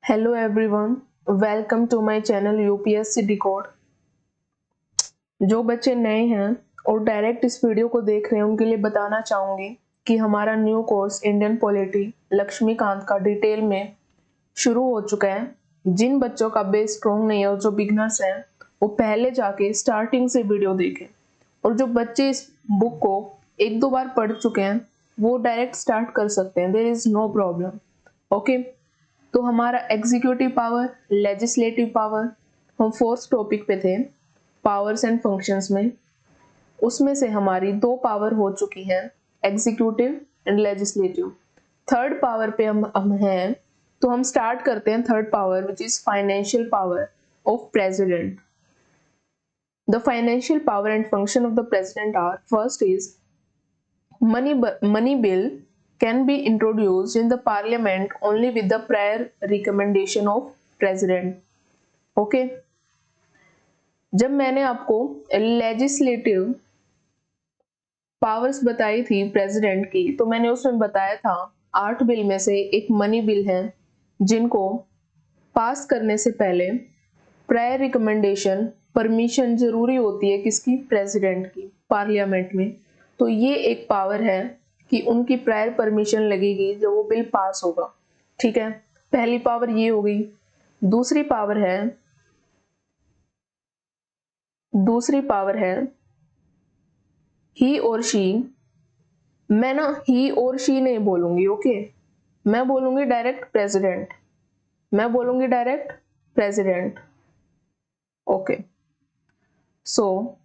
Hello everyone, welcome to my channel UPSC decode. जो बच्चे नए हैं और डायरेक्ट इस वीडियो को देख रहे हैं उनके लिए बताना चाहूँगी कि हमारा new course Indian polity Laxmikanth का डिटेल में शुरू हो चुका है। जिन बच्चों का बेस स्ट्रॉन्ग नहीं है और जो बिगनर्स हैं वो पहले जाके स्टार्टिंग से वीडियो देखें, और जो बच्चे इस बुक को एक दो बार पढ़ चुके हैं वो डायरेक्ट स्टार्ट कर सकते हैं। There is no problem. Okay, तो हमारा एग्जीक्यूटिव पावर, लेजिस्लेटिव पावर, हम फोर्थ टॉपिक पे थे पावर्स एंड फंक्शंस में। उसमें से हमारी दो पावर हो चुकी हैं, executive and legislative. Third power पे हम हैं, तो हम स्टार्ट करते हैं third power which is financial power of president. The financial power and function of the president are, first is money bill can be introduced in the parliament only with the prior recommendation of president. Okay, जब मैंने आपको legislative powers बताई थी president की, तो मैंने उसमें बताया था 8 बिल में से एक मनी बिल है जिनको पास करने से पहले प्रायर रिकमेंडेशन, परमिशन जरूरी होती है किसकी? प्रेसिडेंट की, पार्लियामेंट में। तो ये एक पावर है कि उनकी प्रायर परमिशन लगेगी जब वो बिल पास होगा। ठीक है, पहली पावर ये हो गई। दूसरी पावर है ही और शी। मैं ना ही और शी नहीं बोलूंगी, ओके, मैं बोलूंगी direct president. Okay, so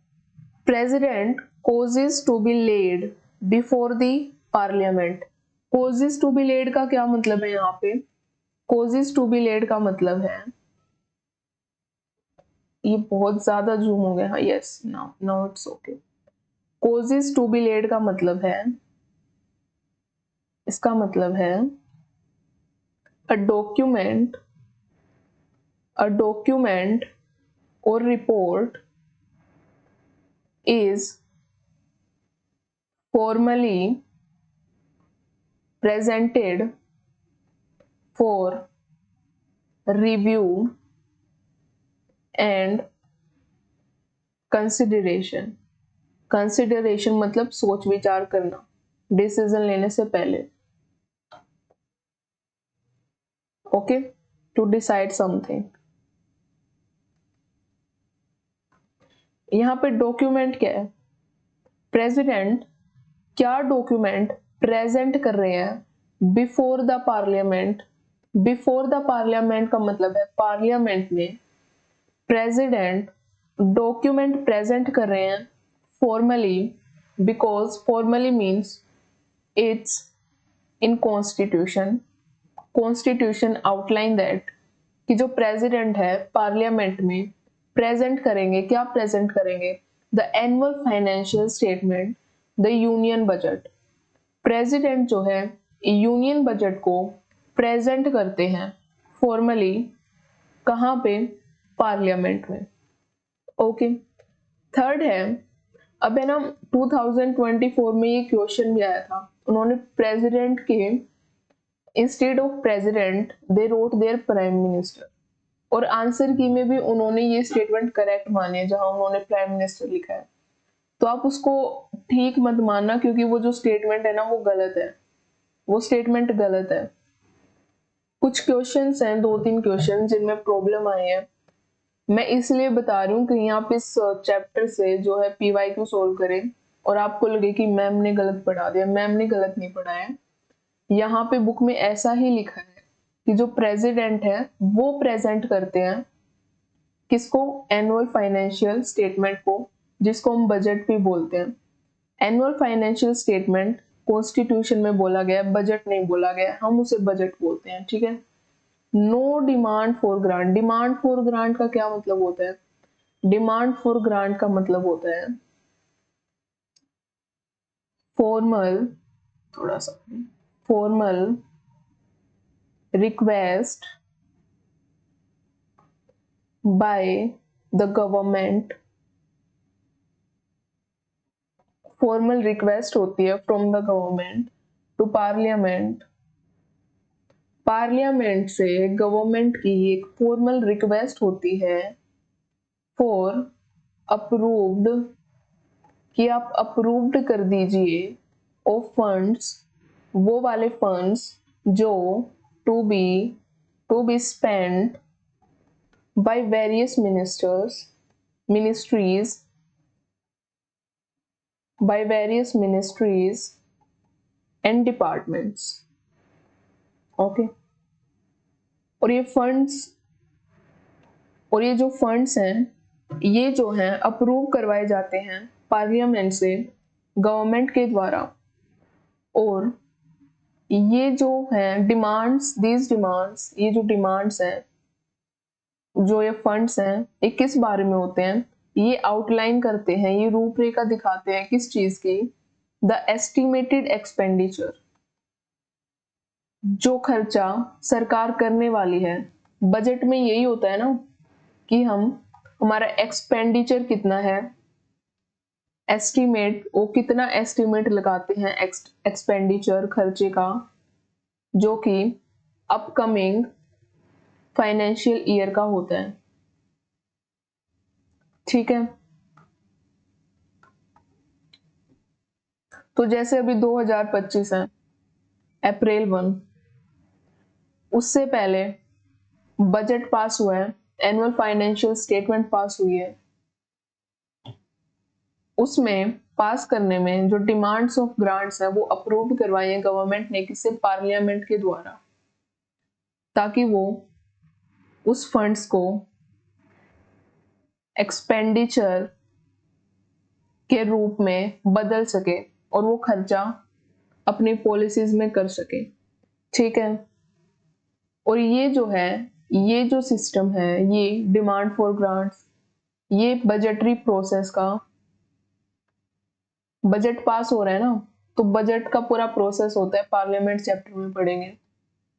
president causes to be laid before the parliament। causes to be laid का क्या मतलब है? यहाँ पे causes to be laid का मतलब है, ये बहुत ज्यादा जूम हो गया। हाँ, yes, now it's okay. causes to be laid का मतलब है, इसका मतलब है a document or report is formally presented for review and consideration। Consideration मतलब सोच विचार करना, डिसीजन लेने से पहले। Okay, to decide something. यहाँ पे डॉक्यूमेंट क्या है? प्रेसिडेंट क्या डॉक्यूमेंट प्रेजेंट कर रहे हैं before the parliament? Before the parliament का मतलब है पार्लियामेंट में प्रेसिडेंट डॉक्यूमेंट प्रेजेंट कर रहे हैं formally, because formally means it's in constitution outline that कि जो प्रेसिडेंट है पार्लियामेंट में प्रेजेंट करेंगे, क्या प्रेजेंट करेंगे? The annual financial statement, the union budget. President जो है यूनियन बजट को प्रेजेंट करते हैं फॉर्मली, कहाँ पे? पार्लियामेंट में। ओके, थर्ड है, अब है ना 2024 में ये क्वेश्चन भी आया था, उन्होंने प्रेसिडेंट के instead of president they wrote their prime minister, और आंसर की में भी उन्होंने ये स्टेटमेंट करेक्ट माने जहां उन्होंने प्राइम मिनिस्टर लिखा है। तो आप उसको ठीक मत मानना, क्योंकि वो जो स्टेटमेंट है ना वो गलत है, वो स्टेटमेंट गलत है। कुछ क्वेश्चंस हैं, 2-3 क्वेश्चन जिनमें प्रॉब्लम आई है, मैं इसलिए बता रही हूँ कि आप इस चैप्टर से जो है पीवाईक्यू सोल्व करें और आपको लगे कि मैम ने गलत पढ़ा दिया। मैम ने गलत नहीं पढ़ाया, यहाँ पे बुक में ऐसा ही लिखा है कि जो प्रेसिडेंट है वो प्रेजेंट करते हैं किसको? एनुअल फाइनेंशियल स्टेटमेंट को, जिसको हम बजट भी बोलते हैं। एनुअल फाइनेंशियल स्टेटमेंट कॉन्स्टिट्यूशन में बोला गया, बजट नहीं बोला गया, हम उसे बजट बोलते हैं। ठीक है, no demand for grant. Demand for grant का क्या मतलब होता है? डिमांड फॉर ग्रांट का मतलब होता है फॉर्मल, थोड़ा सा formal request by the government। Formal request होती है from the government to parliament, parliament से गवर्नमेंट की एक फॉर्मल रिक्वेस्ट होती है फॉर अप्रूव्ड, कि आप अप्रूव्ड कर दीजिए ऑफ फंड्स, वो वाले फंड्स जो to be spent by various ministries and departments. Okay, और ये जो फंड्स हैं, ये जो हैं अप्रूव करवाए जाते हैं पार्लियामेंट से गवर्नमेंट के द्वारा, और ये जो हैं डिमांड्स, ये जो डिमांड्स हैं, जो ये फंड्स हैं, ये किस बारे में होते हैं, ये आउटलाइन करते हैं, ये रूपरेखा दिखाते हैं किस चीज की, द एस्टिमेटेड एक्सपेंडिचर, जो खर्चा सरकार करने वाली है। बजट में यही होता है ना कि हमारा एक्सपेंडिचर कितना है, एस्टिमेट, वो कितना एस्टिमेट लगाते हैं एक्सपेंडिचर, खर्चे का, जो कि अपकमिंग फाइनेंशियल ईयर का होता है। ठीक है, तो जैसे अभी 2025 है, अप्रैल 1, उससे पहले बजट पास हुआ है, एनुअल फाइनेंशियल स्टेटमेंट पास हुई है। उसमें पास करने में जो डिमांड्स ऑफ ग्रांट्स है वो अप्रूव करवाई है गवर्नमेंट ने, किससे, पार्लियामेंट के द्वारा, ताकि वो उस फंड्स को एक्सपेंडिचर के रूप में बदल सके और वो खर्चा अपनी पॉलिसीज में कर सके। ठीक है, और ये जो सिस्टम है, ये डिमांड फॉर ग्रांट्स, ये बजटरी प्रोसेस का, बजट पास हो रहा है ना, तो बजट का पूरा प्रोसेस होता है, पार्लियामेंट चैप्टर में पढ़ेंगे।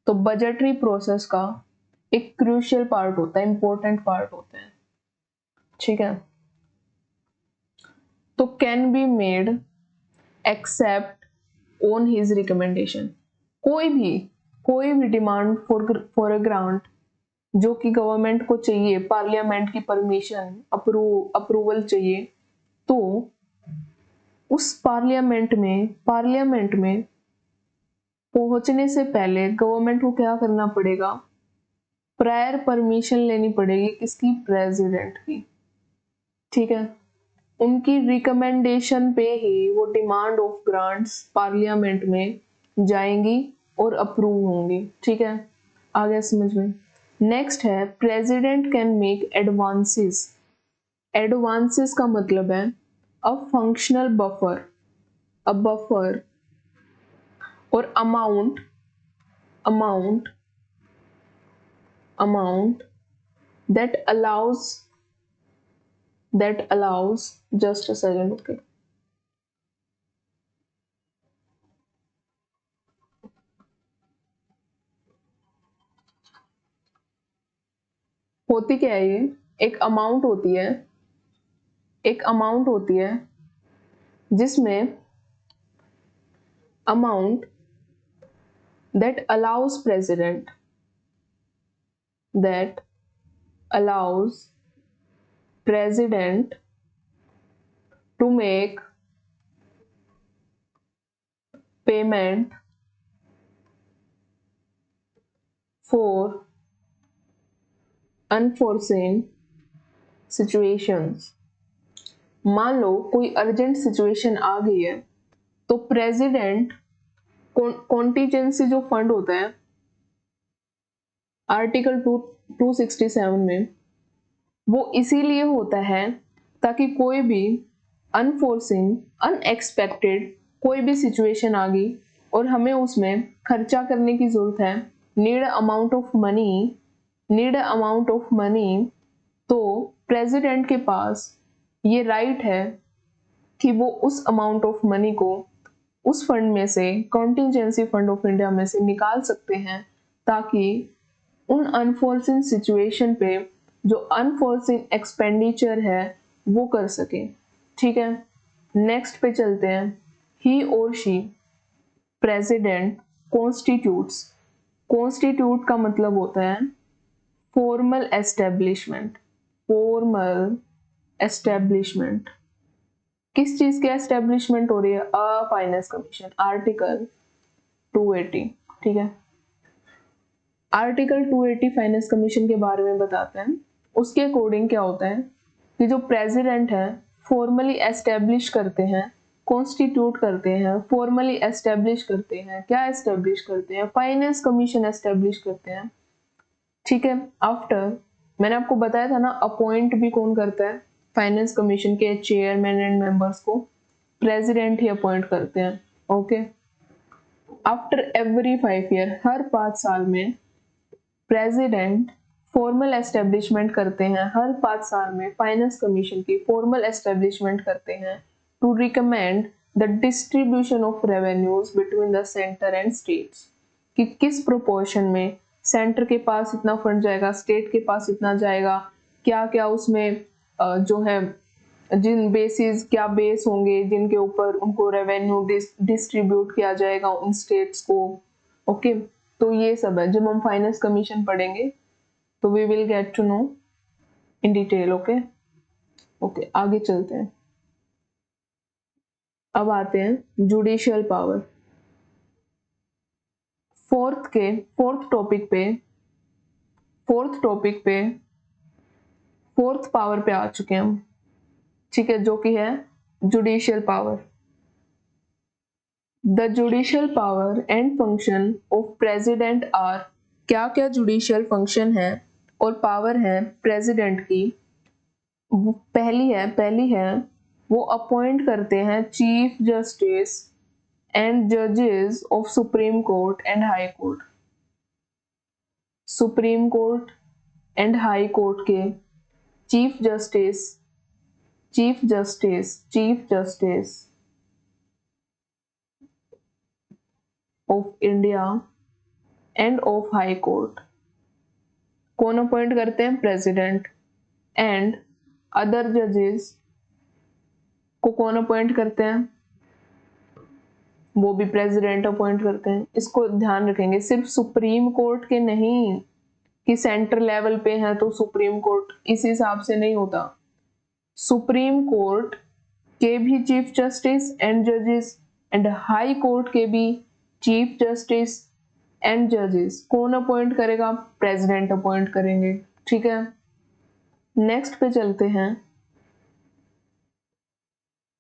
तो बजटरी प्रोसेस का एक क्रूशियल पार्ट होता है, इंपॉर्टेंट पार्ट होता है। ठीक है, तो can be made except on his recommendation, कोई भी डिमांड फॉर अ ग्रांट जो कि गवर्नमेंट को चाहिए, पार्लियामेंट की परमिशन, अप्रूवल चाहिए, तो उस पार्लियामेंट में पहुंचने से पहले गवर्नमेंट को क्या करना पड़ेगा, प्रायर परमिशन लेनी पड़ेगी, किसकी, प्रेसिडेंट की। ठीक है, उनकी रिकमेंडेशन पे ही वो डिमांड ऑफ ग्रांट्स पार्लियामेंट में जाएंगी और अप्रूव होंगी। ठीक है, आ गया समझ में। नेक्स्ट है, president can make advances. Advances का मतलब है अ फंक्शनल बफर, और amount that allows just a second, okay, होती क्या है, ये एक अमाउंट होती है जिसमें amount that allows president to make payment for unforeseen situations। मान लो कोई अर्जेंट सिचुएशन आ गई है, तो प्रेसिडेंट कॉन्टीजेंसी जो फंड होता है आर्टिकल 267 में, वो इसीलिए होता है ताकि कोई भी अनफोर्सिन, अनएक्सपेक्टेड कोई भी सिचुएशन आ गई और हमें उसमें खर्चा करने की जरूरत है, नीड अमाउंट ऑफ मनी, तो प्रेसिडेंट के पास ये राइट है कि वो उस अमाउंट ऑफ मनी को उस फंड में से, कॉन्टिजेंसी फंड ऑफ इंडिया में से निकाल सकते हैं, ताकि उन अनफोर्सिन सिचुएशन पे जो अनफोर्सिन एक्सपेंडिचर है वो कर सके। ठीक है, नेक्स्ट पे चलते हैं। ही और शी, प्रेसिडेंट, कॉन्स्टिट्यूट्स कॉन्स्टिट्यूट का मतलब होता है फॉर्मल एस्टेब्लिशमेंट, फॉर्मल एस्टेब्लिशमेंट। किस चीज की एस्टेब्लिशमेंट हो रही है? अ फाइनेंस कमीशन, आर्टिकल 280, ठीक है। आर्टिकल 280 फाइनेंस कमीशन के बारे में बताते हैं। उसके अकॉर्डिंग क्या होता है कि जो प्रेसिडेंट है फॉर्मली एस्टेब्लिश करते हैं, कॉन्स्टिट्यूट करते हैं, फॉर्मली एस्टेब्लिश करते हैं, क्या एस्टेब्लिश करते हैं? फाइनेंस कमीशन एस्टेब्लिश करते हैं, ठीक है। आफ्टर, मैंने आपको बताया था ना, अपॉइंट भी कौन करता है? फाइनेंस कमीशन के चेयरमैन एंड मेंबर्स को प्रेसिडेंट ही अपॉइंट करते हैं, ओके। आफ्टर एवरी 5 ईयर, हर 5 साल में प्रेसिडेंट फॉर्मल एस्टेब्लिशमेंट करते हैं, हर 5 साल में फाइनेंस कमीशन की फॉर्मल एस्टेब्लिशमेंट करते हैं to recommend the distribution of revenues between the centre and states, कि किस प्रोपोर्शन में सेंटर के पास इतना फंड जाएगा, स्टेट के पास इतना जाएगा, क्या क्या उसमें जो है जिन बेसिस, क्या बेस होंगे जिनके ऊपर उनको रेवेन्यू डिस्ट्रीब्यूट किया जाएगा उन स्टेट्स को, ओके। तो ये सब है, जब हम फाइनेंस कमीशन पढ़ेंगे तो we will get to know in detail, okay. Okay, आगे चलते हैं। अब आते हैं जुडिशियल पावर। फोर्थ टॉपिक पे फोर्थ पावर पे आ चुके हैं हम, ठीक है, जो कि है judicial power. The judicial power and function of president are, क्या क्या जुडिशियल फंक्शन है और पावर है प्रेसिडेंट की? पहली है वो अपॉइंट करते हैं चीफ जस्टिस एंड जजेस of supreme court and high court. Supreme court and high court के chief justice of India and of high court कौन अपॉइंट करते हैं? प्रेसिडेंट। एंड अदर जजेस को कौन अपॉइंट करते हैं? वो भी प्रेसिडेंट अपॉइंट करते हैं। इसको ध्यान रखेंगे, सिर्फ सुप्रीम कोर्ट के नहीं कि सेंटर लेवल पे है तो सुप्रीम कोर्ट, इस हिसाब से नहीं होता। सुप्रीम कोर्ट के भी चीफ जस्टिस एंड जजेस एंड हाई कोर्ट के भी चीफ जस्टिस एंड जजेस कौन अपॉइंट करेगा? प्रेसिडेंट अपॉइंट करेंगे, ठीक है। नेक्स्ट पे चलते हैं।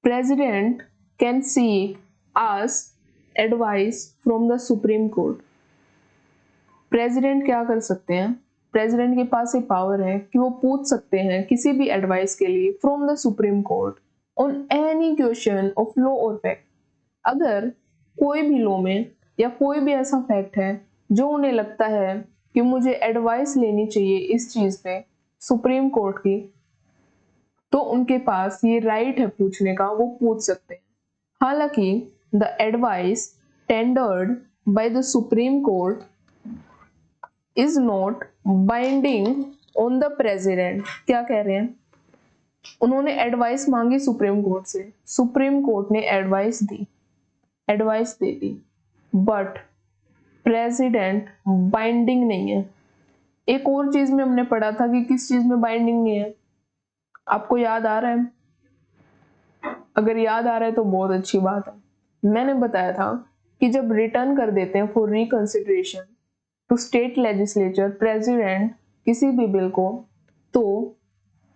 President can seek ask advice from the supreme court. President क्या कर सकते हैं? प्रेसिडेंट के पास ये पावर है कि वो पूछ सकते हैं किसी भी एडवाइस के लिए from the supreme court on any question of law और फैक्ट। अगर कोई भी लॉ में या कोई भी ऐसा फैक्ट है जो उन्हें लगता है कि मुझे एडवाइस लेनी चाहिए इस चीज पे सुप्रीम कोर्ट की, तो उनके पास ये राइट है पूछने का, वो पूछ सकते हैं। हालांकि the advice tendered by the supreme court is not binding on the president. क्या कह रहे हैं? उन्होंने एडवाइस मांगी सुप्रीम कोर्ट से, सुप्रीम कोर्ट ने advice they the, but president binding नहीं है। एक और चीज में हमने पढ़ा था कि किस चीज में बाइंडिंग नहीं है, आपको याद आ रहा है? अगर याद आ रहा है तो बहुत अच्छी बात है। मैंने बताया था कि जब रिटर्न कर देते हैं for reconsideration to state legislature president किसी भी बिल को, तो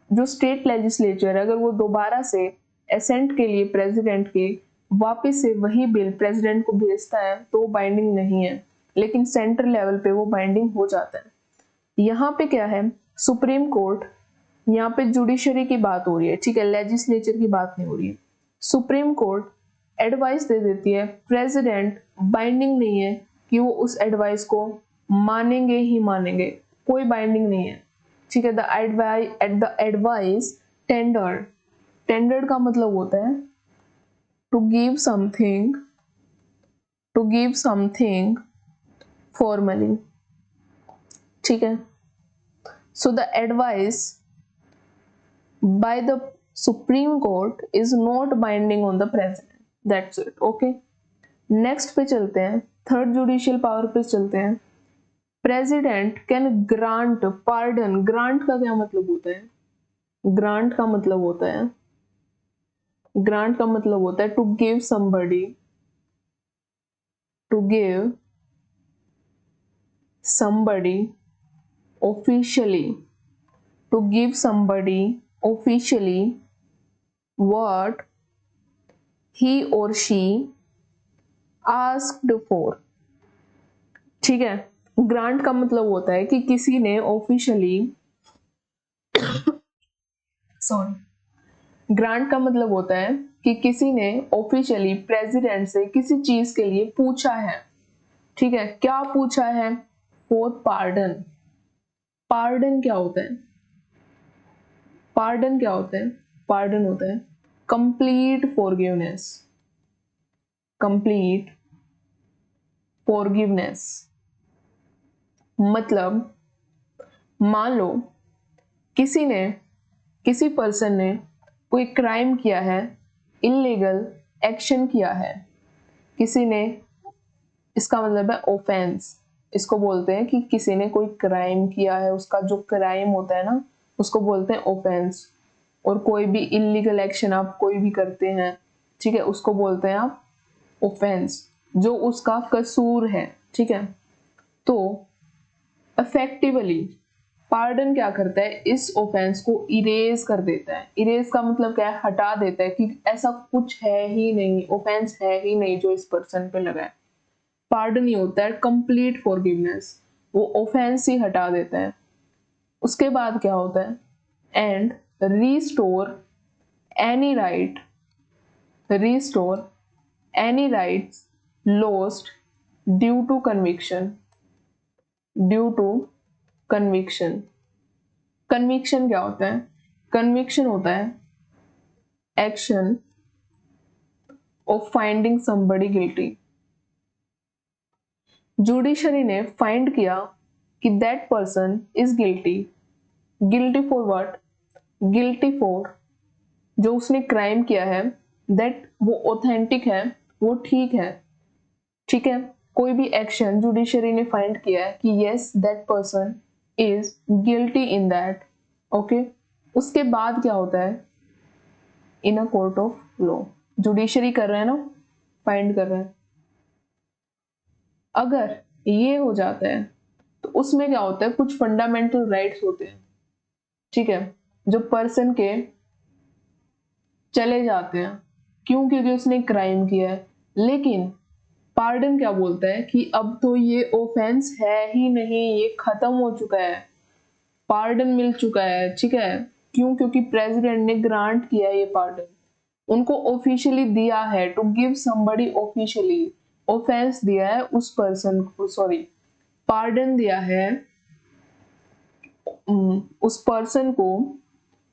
जो स्टेट लेजिस्लेचर अगर वो दोबारा से असेंट के लिए प्रेसिडेंट के वापस से वही बिल प्रेसिडेंट को भेजता है तो वो बाइंडिंग नहीं है, लेकिन सेंट्रल लेवल पे वो बाइंडिंग हो जाता है। यहाँ पे क्या है? सुप्रीम कोर्ट, यहाँ पे जुडिशरी की बात हो रही है, ठीक है, लेजिस्लेचर की बात नहीं हो रही है। सुप्रीम कोर्ट एडवाइस दे देती है, प्रेसिडेंट बाइंडिंग नहीं है कि वो उस एडवाइस को मानेंगे ही मानेंगे, कोई बाइंडिंग नहीं है, ठीक है। द एडवाइस टेंडर्ड का मतलब होता है टू गिव समथिंग फॉर्मली, ठीक है। So the advice by the supreme court is not binding on the president, that's it, okay. Next पे चलते हैं, थर्ड जुडिशियल पावर पे चलते हैं। President can grant pardon. Grant का क्या मतलब होता है? ग्रांट का मतलब होता है to give somebody, officially, to give somebody officially what he or she asked for। ठीक है, ग्रांट का मतलब होता है कि किसी ने ऑफिशियली ग्रांट का मतलब होता है कि किसी ने ऑफिशियली प्रेसिडेंट से किसी चीज के लिए पूछा है। ठीक है, क्या पूछा है? For pardon. पार्डन क्या होता है? पार्डन होता है कंप्लीट फॉरगिवनेस। मतलब मान लो किसी पर्सन ने कोई क्राइम किया है, इलीगल एक्शन किया है, किसी ने, इसका मतलब है ऑफेंस। इसको बोलते हैं कि किसी ने कोई क्राइम किया है, उसका जो क्राइम होता है ना, उसको बोलते हैं ऑफेंस। और कोई भी इलीगल एक्शन आप कोई भी करते हैं, ठीक है, उसको बोलते हैं आप ऑफेंस, जो उसका कसूर है। ठीक है, तो इफेक्टिवली पार्डन क्या करता है? इस ऑफेंस को इरेज कर देता है। इरेज का मतलब क्या है? हटा देता है कि ऐसा कुछ है ही नहीं, ऑफेंस है ही नहीं जो इस पर्सन पे लगा है। पार्डन ही होता है कंप्लीट फॉरगिवनेस, वो ऑफेंस ही हटा देता है। उसके बाद क्या होता है? And restore any rights lost due to conviction. Conviction क्या होता है? कन्विक्शन होता है action of finding somebody guilty. Judiciary ने फाइंड किया कि that person is guilty for what? Guilty for जो उसने क्राइम किया है, दैट वो ऑथेंटिक है, वो ठीक है। ठीक है, कोई भी एक्शन जुडिशरी ने फाइंड किया है कि yes that person is guilty in that. Okay, उसके बाद क्या होता है? In a court of law judiciary कर रहे हैं ना, फाइंड कर रहे हैं। अगर ये हो जाता है तो उसमें क्या होता है? कुछ फंडामेंटल राइट्स होते हैं, ठीक है, जो पर्सन के चले जाते हैं। क्यों? क्योंकि उसने क्राइम किया है। लेकिन पार्डन क्या बोलता है कि अब तो ये ऑफेंस है ही नहीं, ये खत्म हो चुका है, पार्डन मिल चुका है। ठीक है, क्यों? क्योंकि प्रेसिडेंट ने ग्रांट किया है ये पार्डन, उनको ऑफिशियली दिया है, to give somebody officially. Offence दिया है उस पर्सन को, सॉरी पार्डन दिया है उस पर्सन को।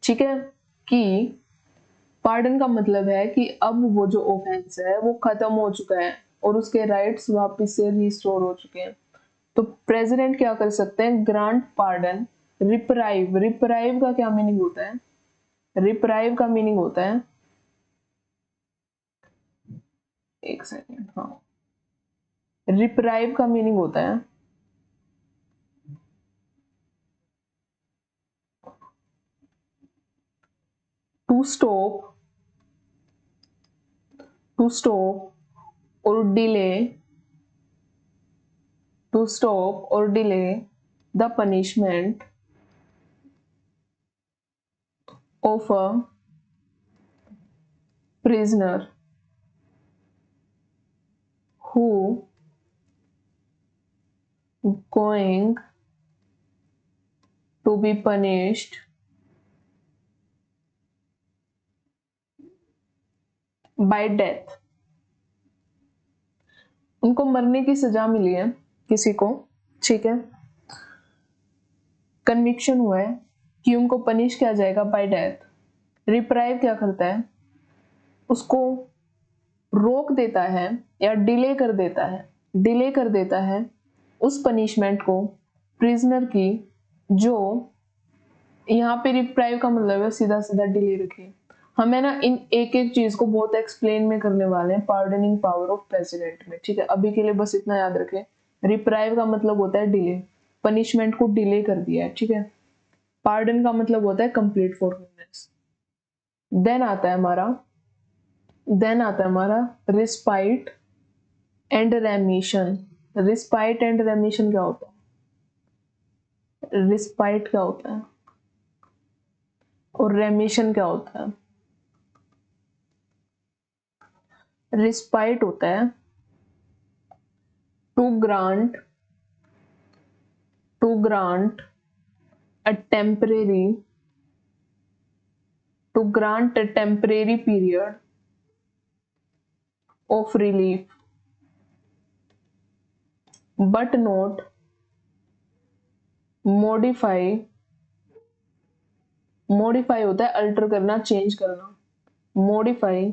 ठीक है, कि पार्डन का मतलब है कि अब वो जो ऑफेंस है वो खत्म हो चुका है और उसके राइट्स वापस से रिस्टोर हो चुके हैं। तो प्रेसिडेंट क्या कर सकते हैं? Grant pardon. रिप्राइव का क्या मीनिंग होता है? रिप्राइव का मीनिंग होता है, एक सेकेंड, हाँ, रिप्राइव का मीनिंग होता है टू स्टॉप और delay the punishment of a prisoner who going to be punished by death। उनको मरने की सजा मिली है किसी को, ठीक है, कन्विक्शन हुआ है कि उनको पनिश किया जाएगा बाय डेथ। रिप्राइव क्या करता है? उसको रोक देता है या डिले कर देता है उस पनिशमेंट को प्रिजनर की, जो यहाँ पे रिप्राइव का मतलब है सीधा सीधा डिले रखे। हमें ना इन एक एक चीज को बहुत एक्सप्लेन में करने वाले हैं पार्डनिंग पावर ऑफ प्रेसिडेंट में। ठीक है, अभी के लिए बस इतना याद रखें, रिप्राइव का मतलब होता है डिले, पनिशमेंट को डिले कर दिया है, ठीक है। पार्डन का मतलब होता है कंप्लीट फॉरगिवनेस। देन आता है हमारा रिस्पाइट एंड रेमिशन। रिस्पाइट एंड रेमिशन क्या होता है? रिस्पाइट क्या होता है और रेमिशन क्या होता है? रिस्पाइट होता है to grant a temporary period of relief but not modify होता है अल्टर करना, चेंज करना, modify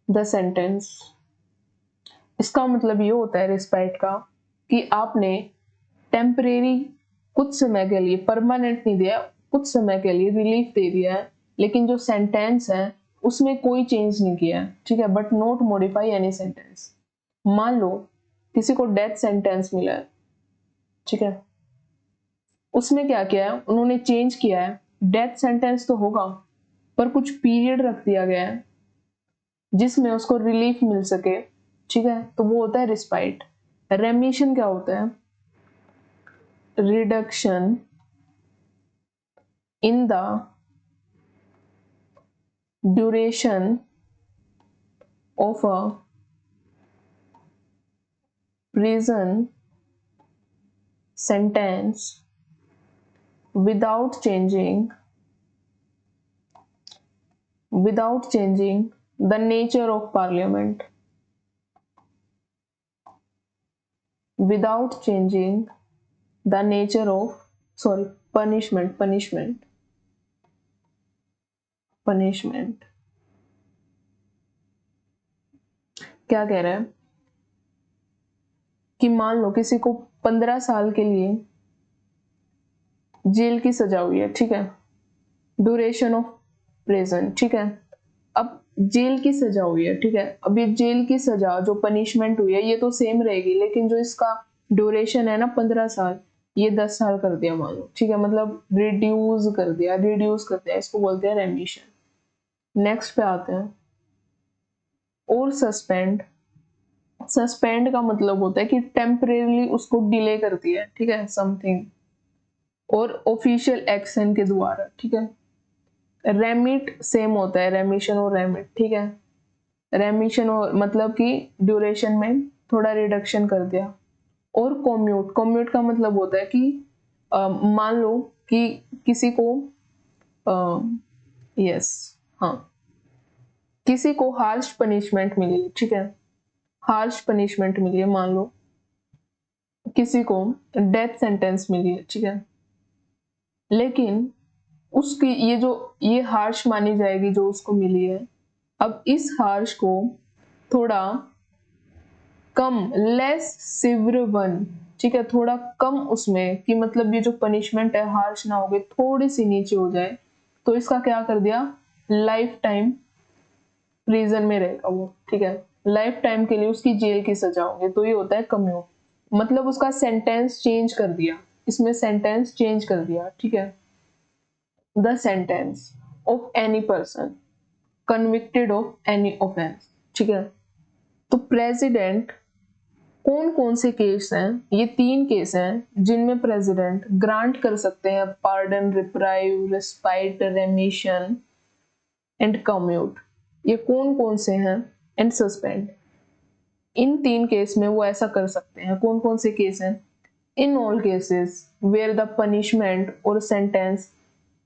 the sentence। इसका मतलब ये होता है रिस्पाइट का कि आपने टेम्परेरी कुछ समय के लिए, परमानेंट नहीं दिया, कुछ समय के लिए रिलीफ दे दिया है, लेकिन जो सेंटेंस है उसमें कोई चेंज नहीं किया है, ठीक है। But not modify any sentence. मान लो किसी को डेथ सेंटेंस मिला है, ठीक है, उसमें क्या किया है उन्होंने, चेंज किया है। डेथ सेंटेंस तो होगा पर कुछ पीरियड रख दिया गया है जिसमें उसको रिलीफ मिल सके, ठीक है, तो वो होता है रिस्पाइट। रेमिशन क्या होता है? Reduction in the duration of a prison sentence without changing the nature of parliament, without changing the nature of, sorry, punishment। क्या कह रहा है कि मान लो किसी को 15 साल के लिए जेल की सजा हुई है, ठीक है, ड्यूरेशन ऑफ प्रिजन, ठीक है। अब जेल की सजा हुई है, ठीक है, अब ये जेल की सजा जो पनिशमेंट हुई है ये तो सेम रहेगी, लेकिन जो इसका ड्यूरेशन है ना 15 साल, ये 10 साल कर दिया मान लो, ठीक है, मतलब रिड्यूस कर दिया, इसको बोलते हैं रेमिशन। नेक्स्ट पे आते हैं, और सस्पेंड का मतलब होता है कि टेम्परेली उसको डिले कर दिया है, ठीक है, समथिंग, और ऑफिशियल एक्शन के द्वारा, ठीक है। रेमिट सेम होता है, रेमिशन और रेमिट, ठीक है। रेमिशन और मतलब कि ड्यूरेशन में थोड़ा रिडक्शन कर दिया। और कॉम्यूट का मतलब होता है कि मान लो कि किसी को यस हाँ, किसी को हार्श पनिशमेंट मिली है, ठीक है, हार्श पनिशमेंट मिली है, मान लो किसी को डेथ सेंटेंस मिली है, ठीक है, लेकिन उसकी ये हार्श मानी जाएगी जो उसको मिली है। अब इस हार्श को थोड़ा कम, लेस सिवियर वन, ठीक है, थोड़ा कम उसमें कि मतलब ये जो पनिशमेंट है हार्श ना हो गई, थोड़ी सी नीचे हो जाए, तो इसका क्या कर दिया, लाइफ टाइम प्रिजन में रहेगा वो, ठीक है, लाइफ टाइम के लिए उसकी जेल की सजा होगी, तो ये होता है कम्यूट, मतलब उसका सेंटेंस चेंज कर दिया, इसमें सेंटेंस चेंज कर दिया, ठीक है। The sentence of any person convicted of any offence, ठीक है। तो प्रेसिडेंट कौन कौन से केस हैं? ये 3 केस हैं जिनमें प्रेसिडेंट ग्रांट कर सकते हैं pardon, reprieve, respite, रेमिशन and commute. ये कौन कौन से हैं? And suspend. इन 3 केस में वो ऐसा कर सकते हैं। कौन कौन से केस हैं? In all cases where the punishment और सेंटेंस,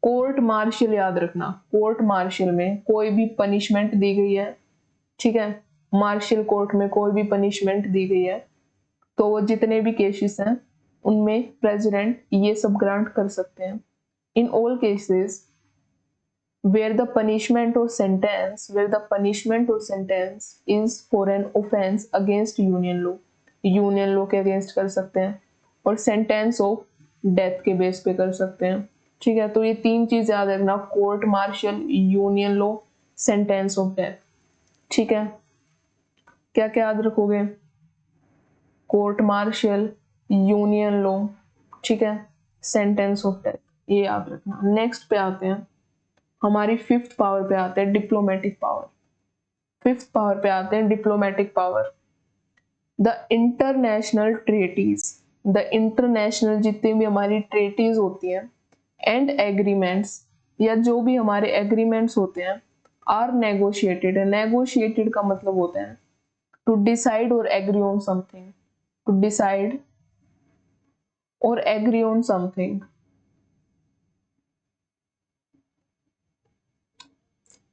कोर्ट मार्शल, याद रखना, कोर्ट मार्शल में कोई भी पनिशमेंट दी गई है, ठीक है, मार्शल कोर्ट में कोई भी पनिशमेंट दी गई है, तो वो जितने भी केसेस हैं उनमें प्रेसिडेंट ये सब ग्रांट कर सकते हैं। In all cases where the punishment or sentence is for an offense against union law के अगेंस्ट कर सकते हैं, और सेंटेंस ऑफ डेथ के बेस पे कर सकते हैं, ठीक है। तो ये 3 चीज याद रखना, court martial, union law, sentence of death, ठीक है। क्या क्या याद रखोगे? कोर्ट मार्शल, यूनियन लॉ, ठीक है, सेंटेंस ऑफ डेथ, ये याद रखना। नेक्स्ट पे आते हैं, हमारी फिफ्थ पावर पे आते हैं, डिप्लोमेटिक पावर। फिफ्थ पावर पे आते हैं diplomatic power. The international treaties, the international जितनी भी हमारी ट्रेटीज होती हैं एंड एग्रीमेंट्स, या जो भी हमारे एग्रीमेंट्स होते हैं, आर नेगोशिएटेड। नेगोशिएटेड का मतलब होता है टू डिसाइड और agree on something, to decide और agree on something,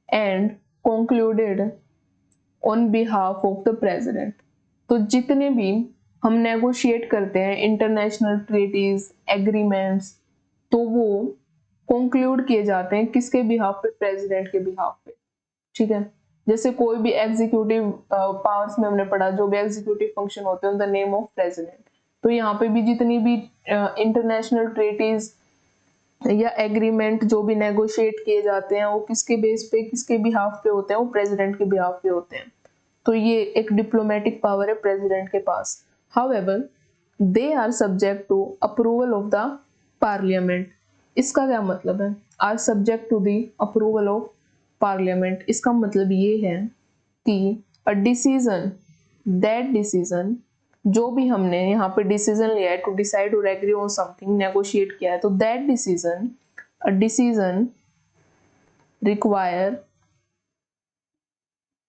and concluded on behalf of the president। तो जितने भी हम नेगोशिएट करते हैं इंटरनेशनल ट्रीटीज एग्रीमेंट्स, तो वो कंक्लूड किए जाते हैं किसके बिहाफ पे, प्रेसिडेंट के बिहाफ पे। ठीक है, जैसे कोई भी एग्जीक्यूटिव पावर्स में हमने पढ़ा, जो भी एग्जीक्यूटिव फंक्शन होते हैं, द नेम ऑफ प्रेसिडेंट। तो यहाँ पे भी जितनी भी इंटरनेशनल ट्रीटीज या एग्रीमेंट जो भी नेगोशिएट किए जाते हैं, वो किसके बेस पे, किसके बिहाफ पे होते हैं, वो प्रेसिडेंट के बिहाफ पे होते हैं। तो ये एक डिप्लोमेटिक पावर है प्रेसिडेंट के पास। However they are subject to approval of the parliament. इसका क्या मतलब है, are subject to the approval of parliament? इसका मतलब ये है कि अ डिसीजन, दैट डिसीजन, जो भी हमने यहाँ पे डिसीजन लिया है, टू डिसाइड और एग्री ऑन समथिंग, नेगोशिएट किया है, तो that decision, a decision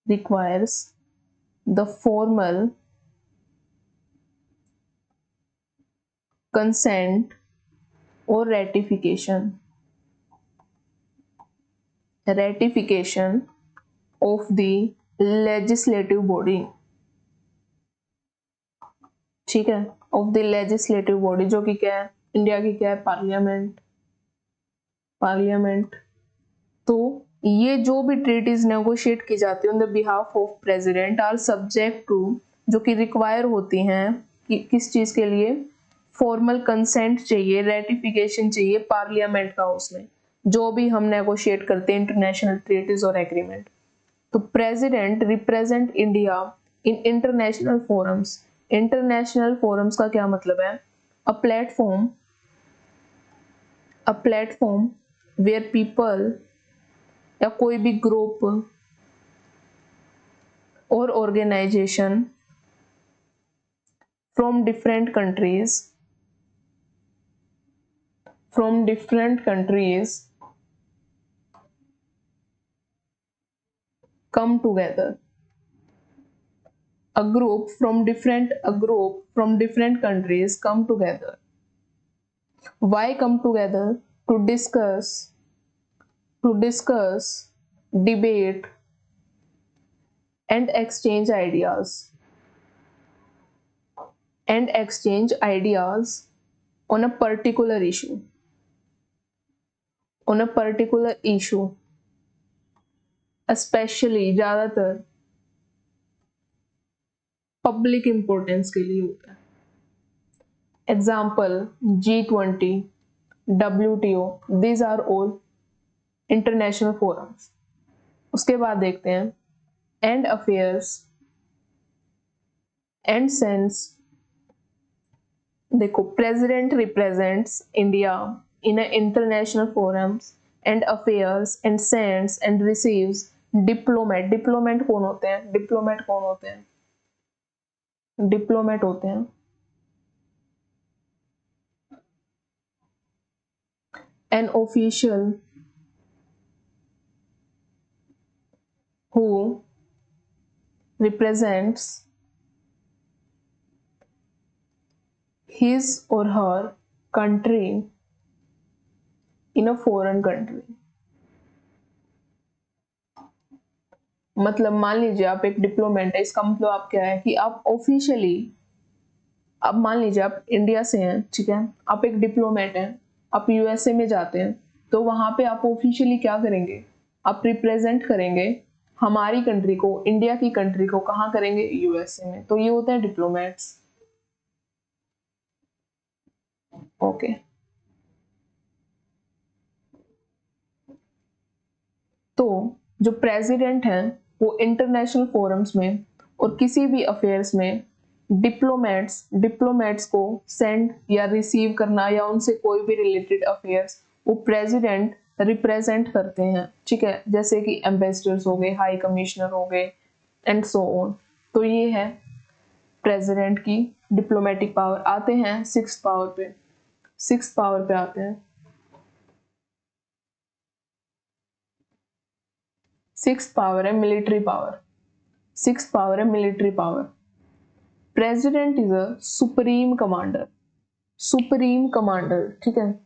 requires the formal consent or ratification of the legislative body। ठीक है, ऑफ द लेजिस्लेटिव बॉडी, जो कि क्या है, इंडिया की क्या है, पार्लियामेंट। तो ये जो भी ट्रीटीज नेगोशिएट की जाती है on the behalf of president are subject to, जो कि रिक्वायर होती हैं कि किस चीज के लिए, फॉर्मल कंसेंट चाहिए, रेटिफिकेशन चाहिए पार्लियामेंट का, उसमें जो भी हम नेगोशिएट करते हैं इंटरनेशनल ट्रीटीज और एग्रीमेंट। तो president represent India in international forums. International forums का क्या मतलब है, अ प्लेटफॉर्म वेयर पीपल या कोई भी ग्रुप और organisation from different countries come together। A group from different countries come together। Why come together? To discuss, debate and exchange ideas on a particular issue, especially ज्यादातर public importance के लिए होता है। Example G20, WTO, these are all international forums. उसके बाद देखते हैं and affairs and sense. देखो, president represents India in international forums and affairs and sends and receives diplomat. Diplomat कौन होते हैं, डिप्लोमेट होते हैं an official who represents his or her country in a foreign country। मतलब मान लीजिए आप एक डिप्लोमेट है, इसका मतलब आप क्या है कि आप ऑफिशियली, अब मान लीजिए आप इंडिया से हैं, ठीक है, आप एक डिप्लोमेट हैं, आप यूएसए में जाते हैं, तो वहां पे आप ऑफिशियली क्या करेंगे, आप रिप्रेजेंट करेंगे हमारी कंट्री को, इंडिया की कंट्री को, कहाँ करेंगे, यूएसए में। तो ये होते हैं डिप्लोमेट्स। ओके, तो जो प्रेसिडेंट हैं वो इंटरनेशनल फोरम्स में और किसी भी अफेयर्स में डिप्लोमेट्स को सेंड या रिसीव करना या उनसे कोई भी रिलेटेड अफेयर्स वो प्रेसिडेंट रिप्रेजेंट करते हैं, ठीक है, जैसे कि एम्बेसडर्स हो गए, हाई कमिश्नर हो गए एंड सो ऑन। तो ये है प्रेसिडेंट की डिप्लोमेटिक पावर। आते हैं सिक्स्थ पावर पे आते हैं। सिक्स्थ पावर है military power. President is a supreme commander, ठीक है,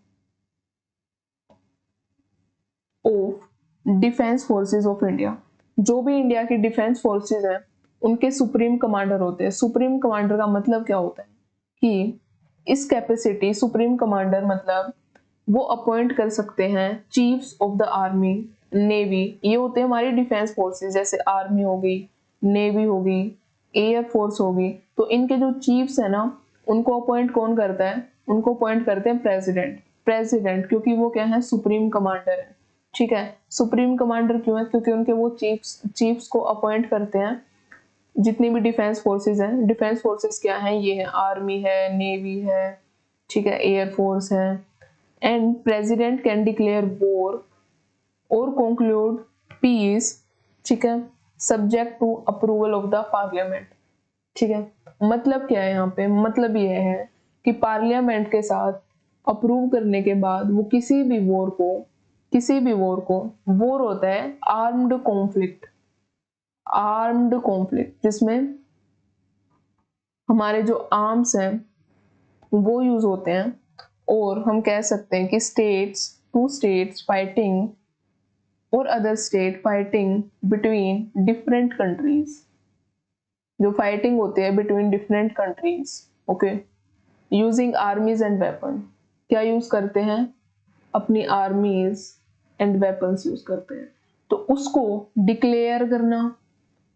of defence forces of India. जो भी इंडिया की डिफेंस फोर्सेस हैं उनके सुप्रीम कमांडर होते हैं। सुप्रीम कमांडर का मतलब क्या होता है कि इस कैपेसिटी, सुप्रीम कमांडर मतलब वो अपॉइंट कर सकते हैं chiefs of the army, navy, ये होते हैं हमारी डिफेंस फोर्सेस, जैसे आर्मी होगी, नेवी होगी, एयर फोर्स होगी। तो इनके जो चीफ्स है ना उनको अपॉइंट कौन करता है? उनको अपॉइंट करते हैं प्रेसिडेंट, क्योंकि वो क्या है? सुप्रीम कमांडर है, ठीक है। सुप्रीम कमांडर क्यों है? क्योंकि उनके वो चीफ्स को अपॉइंट करते हैं। जितनी भी डिफेंस फोर्सेस हैं, डिफेंस फोर्सेस क्या है? ये है आर्मी है, नेवी है, ठीक है, एयर फोर्स है। And president can declare war और कंक्लूड पीस, ठीक है, subject to approval of the parliament, ठीक है। मतलब क्या है यहाँ पे? मतलब ये है कि पार्लियामेंट के साथ अप्रूव करने के बाद वो किसी भी वॉर को, वॉर होता है आर्म्ड कॉन्फ्लिक्ट जिसमें हमारे जो आर्म्स हैं वो यूज होते हैं, और हम कह सकते हैं कि टू स्टेट्स फाइटिंग और other state fighting between different countries, जो फाइटिंग होती है between different countries, okay, using आर्मीज and weapon. क्या यूज करते हैं? अपनी आर्मीज एंड वेपन्स यूज करते हैं। तो उसको डिक्लेयर करना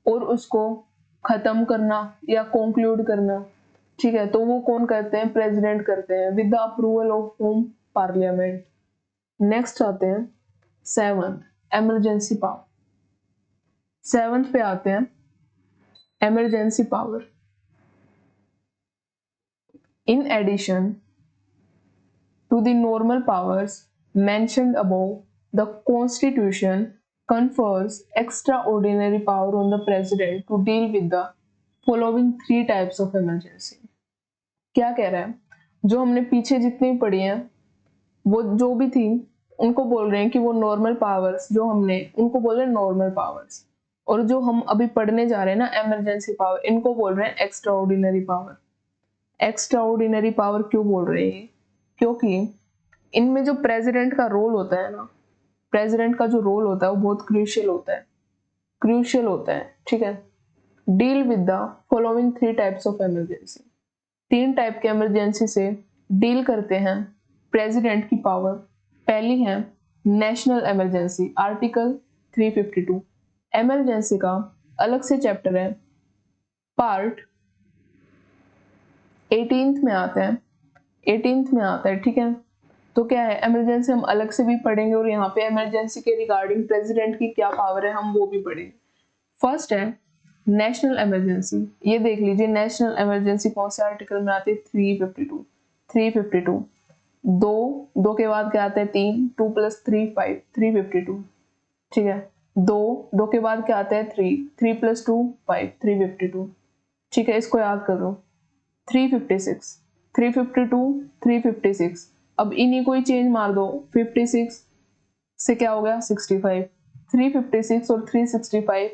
और उसको खत्म करना या कंक्लूड करना, ठीक है, तो वो कौन करते हैं? प्रेसिडेंट करते हैं, with the approval of home? Parliament. Next आते हैं सेवंथ, इमरजेंसी पावर। सेवंथ पे आते हैं emergency power. In addition to the normal powers mentioned above, the Constitution confers extraordinary power on the President to deal with the following three types of emergency. क्या कह रहा है? जो हमने पीछे जितनी पढ़ी हैं वो जो भी थी उनको बोल रहे हैं कि वो नॉर्मल पावर्स, जो हमने उनको बोल रहे हैं नॉर्मल पावर्स, और जो हम अभी पढ़ने जा रहे हैं ना इमरजेंसी पावर, इनको बोल रहे हैं extra ordinary power. Extra ordinary power क्यों बोल रहे हैं? क्योंकि इनमें जो प्रेसिडेंट का रोल होता है ना, प्रेसिडेंट का जो रोल होता है वो बहुत क्रूशियल होता है, ठीक है। Deal with the following three types of emergency. तीन टाइप के इमरजेंसी से डील करते हैं प्रेसिडेंट की पावर। पहली है नेशनल इमरजेंसी, आर्टिकल 352। इमरजेंसी का अलग से चैप्टर है, पार्ट 18th में आता है, ठीक है। तो क्या है, इमरजेंसी हम अलग से भी पढ़ेंगे और यहाँ पे इमरजेंसी के रिगार्डिंग प्रेसिडेंट की क्या पावर है हम वो भी पढ़ेंगे। फर्स्ट है नेशनल इमरजेंसी। ये देख लीजिए नेशनल इमरजेंसी कौन से आर्टिकल में आती है? 352। दो के बाद क्या आता है? 3, 2 + 3 5, 352, ठीक है। दो के बाद क्या आता है? 3 + 2 5, 352, ठीक है। इसको याद कर लो। 356, 352, 356। अब इन्हीं को ही चेंज मार दो, 56 से क्या हो गया? 65। 356 और 365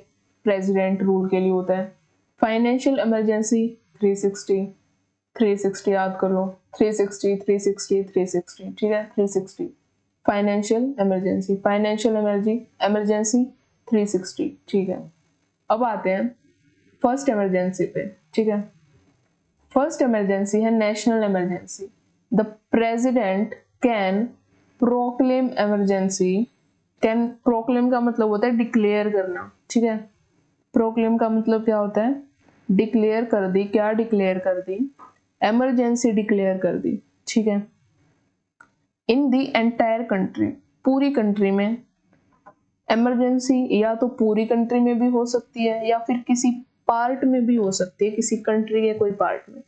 प्रेसिडेंट रूल के लिए होता है। फाइनेंशियल इमरजेंसी 360 याद कर लो, 360, ठीक है, 360 फाइनेंशियल इमरजेंसी 360, ठीक है। अब आते हैं फर्स्ट इमरजेंसी पे, ठीक है। फर्स्ट इमरजेंसी है national emergency. The president can proclaim emergency. Can proclaim का मतलब होता है डिक्लेयर करना, ठीक है। प्रोक्लेम का मतलब क्या होता है? डिक्लेयर कर दी। क्या डिक्लेयर कर दी? इमरजेंसी डिक्लेयर कर दी, ठीक है। इन द एंटायर कंट्री, पूरी कंट्री में इमरजेंसी या तो पूरी कंट्री में भी हो सकती है या फिर किसी पार्ट में भी हो सकती है, किसी कंट्री के कोई पार्ट में,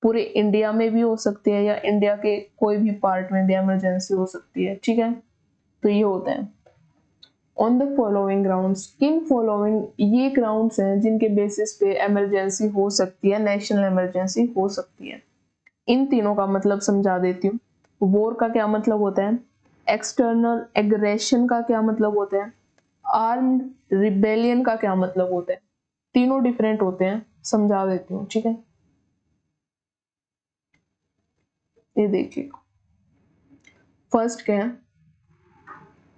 पूरे इंडिया में भी हो सकती है, या इंडिया के कोई भी पार्ट में भी इमरजेंसी हो सकती है, ठीक है। तो ये होता है ऑन द फॉलोइंग ग्राउंड्स, किन फॉलोइंग ये ग्राउंड्स हैं जिनके बेसिस पे इमरजेंसी हो सकती है, नेशनल इमरजेंसी हो सकती है। इन तीनों का मतलब समझा देती हूँ। वॉर का क्या मतलब होता है, एक्सटर्नल एग्रेशन का क्या मतलब होता है, आर्म्ड रिबेलियन का क्या मतलब होता है, तीनों डिफरेंट होते हैं, समझा देती हूँ, ठीक है। ये देखिए, फर्स्ट क्या है,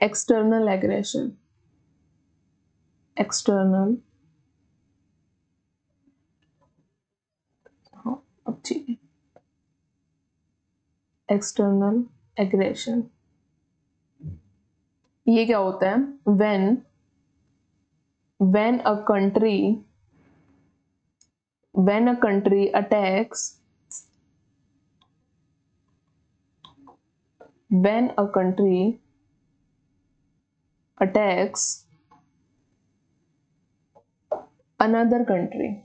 एक्सटर्नल एग्रेशन, एक्सटर्नल, हाँ अब ठीक है, एक्सटर्नल एग्रेशन ये क्या होता है, when a country attacks, when a country attacks another country,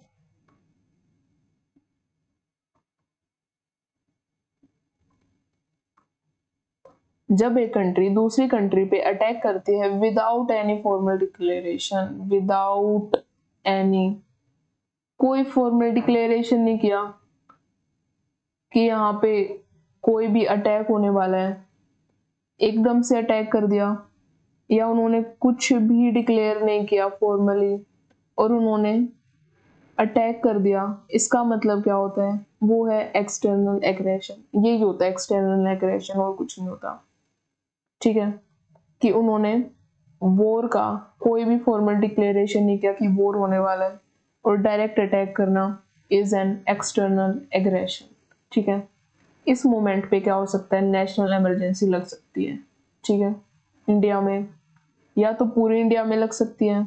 जब एक कंट्री दूसरी कंट्री पे अटैक करती है without any formal declaration, without any, कोई फॉर्मल डिक्लेरेशन नहीं किया कि यहाँ पे कोई भी अटैक होने वाला है, एकदम से अटैक कर दिया, या उन्होंने कुछ भी डिक्लेयर नहीं किया फॉर्मली और उन्होंने अटैक कर दिया, इसका मतलब क्या होता है, वो है एक्सटर्नल एग्रेशन। यही होता है एक्सटर्नल एग्रेशन, और कुछ नहीं होता, ठीक है। कि उन्होंने वॉर का कोई भी फॉर्मल डिक्लेरेशन नहीं किया कि वॉर होने वाला है, और डायरेक्ट अटैक करना इज एन एक्सटर्नल एग्रेशन, ठीक है। इस मोमेंट पे क्या हो सकता है, नेशनल इमरजेंसी लग सकती है, ठीक है, इंडिया में, या तो पूरे इंडिया में लग सकती है,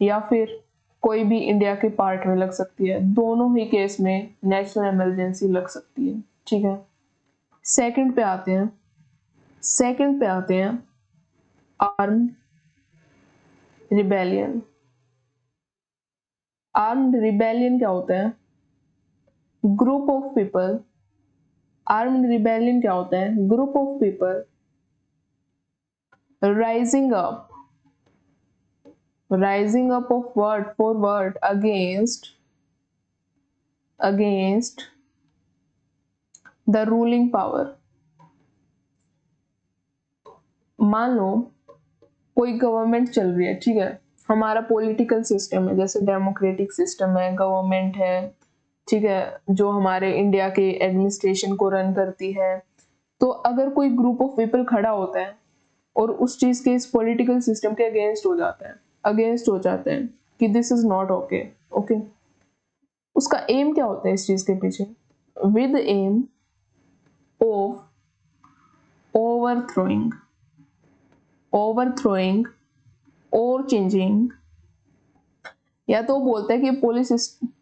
या फिर कोई भी इंडिया के पार्ट में लग सकती है, दोनों ही केस में नेशनल इमरजेंसी लग सकती है, ठीक है। सेकंड पे आते हैं, सेकंड पे आते हैं आर्म्ड रिबेलियन। आर्म्ड रिबेलियन क्या होता है, group of people, armed rebellion क्या होता है, group of people rising up, rising up of word for word against the ruling power। मान लो कोई गवर्नमेंट चल रही है, ठीक है, हमारा पॉलिटिकल सिस्टम है, जैसे डेमोक्रेटिक सिस्टम है, गवर्नमेंट है, ठीक है, जो हमारे इंडिया के एडमिनिस्ट्रेशन को रन करती है। तो अगर कोई ग्रुप ऑफ पीपल खड़ा होता है और उस चीज के, इस पॉलिटिकल सिस्टम के अगेंस्ट हो जाता है, अगेंस्ट हो जाते हैं कि this is not okay, okay, उसका एम क्या होता है इस चीज के पीछे, with aim of overthrowing, overthrowing और चेंजिंग, या तो बोलता है कि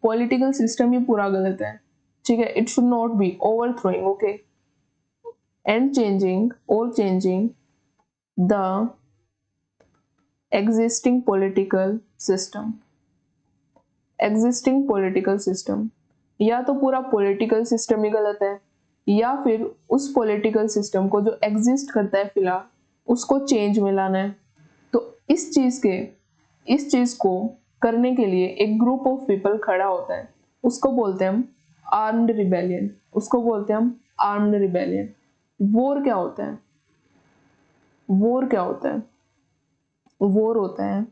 पॉलिटिकल सिस्टम ही पूरा गलत है, ठीक है, it should not be overthrowing, okay, and changing और changing the existing political system, existing political system, या तो पूरा पॉलिटिकल सिस्टम ही गलत है, या फिर उस पॉलिटिकल सिस्टम को जो एग्जिस्ट करता है फिलहाल उसको चेंज में लाना है। तो इस चीज को करने के लिए एक ग्रुप ऑफ पीपल खड़ा होता है, उसको बोलते हैं हम आर्म्ड रिबेलियन, उसको बोलते हैं हम आर्म्ड रिबेलियन। वॉर क्या होता है, वॉर क्या होता है, वॉर होता है,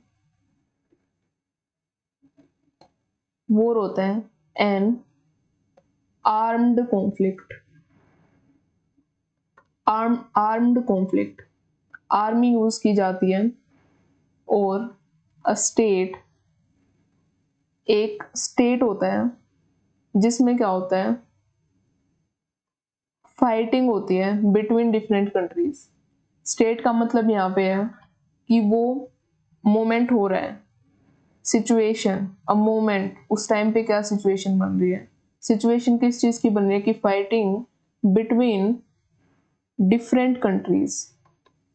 वॉर होता है N armed conflict, armed conflict, army use की जाती है, और अ स्टेट, एक स्टेट होता है जिसमें क्या होता है, फाइटिंग होती है बिटवीन डिफरेंट कंट्रीज। स्टेट का मतलब यहाँ पे है कि वो मोमेंट हो रहा है, सिचुएशन, अ मोमेंट, उस टाइम पे क्या सिचुएशन बन रही है, सिचुएशन किस चीज की बन रही है, कि फाइटिंग बिटवीन डिफरेंट कंट्रीज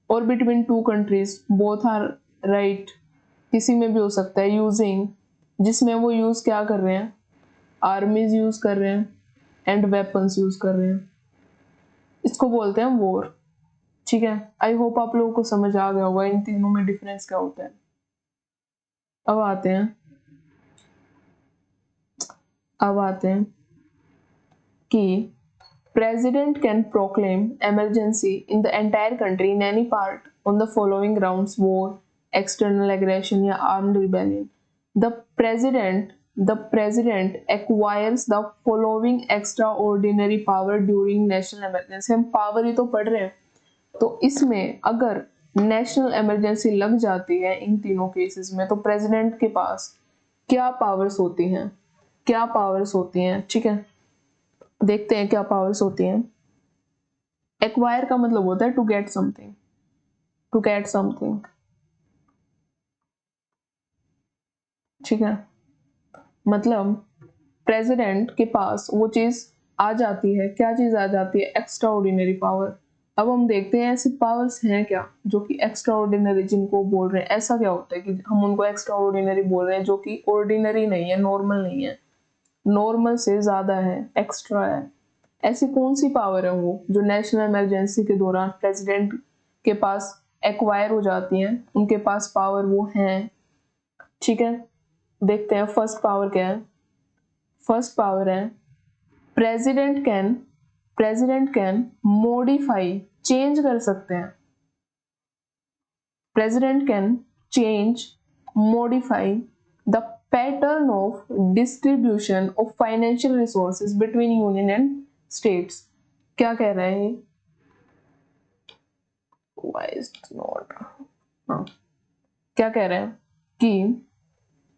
और between two countries, both are right, किसी में भी हो सकता है, यूजिंग जिसमें वो यूज क्या कर रहे हैं, आर्मीज यूज कर रहे हैं एंड वेपन्स यूज कर रहे हैं, इसको बोलते हैं वॉर। ठीक है, आई होप आप लोगों को समझ आ गया होगा इन तीनों में डिफरेंस क्या होता है। अब आते हैं कि President can proclaim emergency in the entire country in any part on the following grounds: war, external aggression या armed rebellion. The president acquires the following extraordinary power during national emergency. हम power ही तो पढ़ रहे हैं, तो इसमें अगर national emergency लग जाती है इन तीनों केसेस में, तो प्रेसिडेंट के पास क्या पावर्स होती हैं, ठीक है, देखते हैं क्या पावर्स होती हैं। एक्वायर का मतलब होता है टू गेट समथिंग, ठीक है, मतलब प्रेसिडेंट के पास वो चीज आ जाती है, क्या चीज आ जाती है, एक्स्ट्रा ऑर्डिनरी पावर। अब हम देखते हैं ऐसी पावर्स हैं क्या जो कि एक्स्ट्रा ऑर्डिनरी जिनको बोल रहे हैं, ऐसा क्या होता है कि हम उनको एक्स्ट्रा ऑर्डिनरी बोल रहे हैं जो कि ऑर्डिनरी नहीं है, नॉर्मल नहीं है, नॉर्मल से ज्यादा है, एक्स्ट्रा है। ऐसी कौन सी पावर है वो जो नेशनल इमरजेंसी के दौरान प्रेसिडेंट के पास एक्वायर हो जाती हैं, उनके पास पावर वो हैं। ठीक है, देखते हैं फर्स्ट पावर क्या है। फर्स्ट पावर है प्रेसिडेंट कैन मॉडिफाई, चेंज कर सकते हैं, president can change modify the pattern of distribution of financial resources between union and states. क्या कह रहे हैं ये, क्या कह रहे हैं कि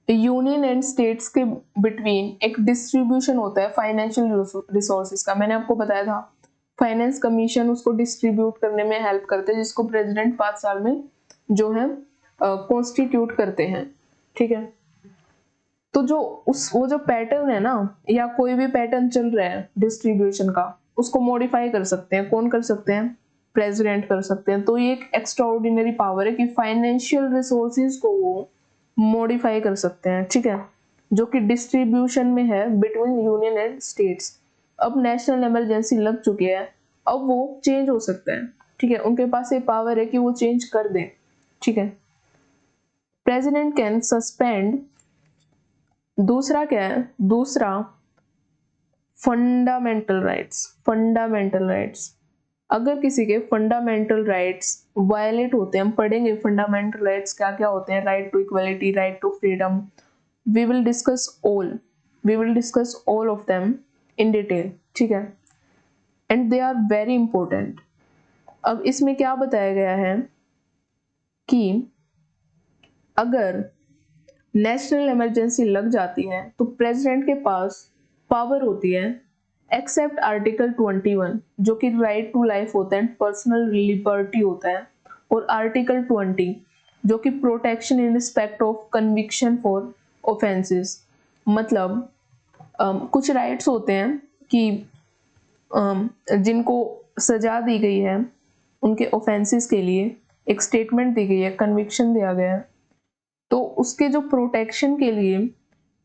यूनियन एंड स्टेट्स के बिटवीन एक डिस्ट्रीब्यूशन होता है फाइनेंशियल रिसोर्सेज का। मैंने आपको बताया था फाइनेंस कमीशन उसको डिस्ट्रीब्यूट करने में हेल्प करते हैं, जिसको प्रेसिडेंट 5 साल में जो है कॉन्स्टिट्यूट करते हैं। ठीक है, तो जो वो जो पैटर्न है ना, या कोई भी पैटर्न चल रहा है डिस्ट्रीब्यूशन का, उसको मॉडिफाई कर सकते हैं। कौन कर सकते हैं, प्रेसिडेंट कर सकते हैं। तो ये एक एक्स्ट्रा ऑर्डिनरी पावर है कि फाइनेंशियल रिसोर्सेज को वो मॉडिफाई कर सकते हैं। ठीक है, जो कि डिस्ट्रीब्यूशन में है बिटवीन यूनियन एंड स्टेट्स। अब नेशनल इमरजेंसी लग चुकी है, अब वो चेंज हो सकता है। ठीक है, उनके पास ये पावर है कि वो चेंज कर दें। ठीक है, प्रेसिडेंट कैन सस्पेंड, दूसरा क्या है, दूसरा फंडामेंटल राइट्स। अगर किसी के फंडामेंटल राइट्स वायलेट होते हैं, हम पढ़ेंगे फंडामेंटल राइट्स क्या क्या होते हैं, right to equality, right to freedom, we will discuss all of them in detail. ठीक है, and they are very important. अब इसमें क्या बताया गया है कि अगर नेशनल इमरजेंसी लग जाती है तो प्रेसिडेंट के पास पावर होती है, एक्सेप्ट आर्टिकल 21 जो कि राइट टू लाइफ होता है, पर्सनल लिबर्टी होता है, और आर्टिकल 20 जो कि protection in respect of conviction for offences. मतलब कुछ राइट्स होते हैं कि जिनको सजा दी गई है उनके ऑफेंसेस के लिए, एक स्टेटमेंट दी गई है, कन्विक्शन दिया गया है, तो उसके जो प्रोटेक्शन के लिए,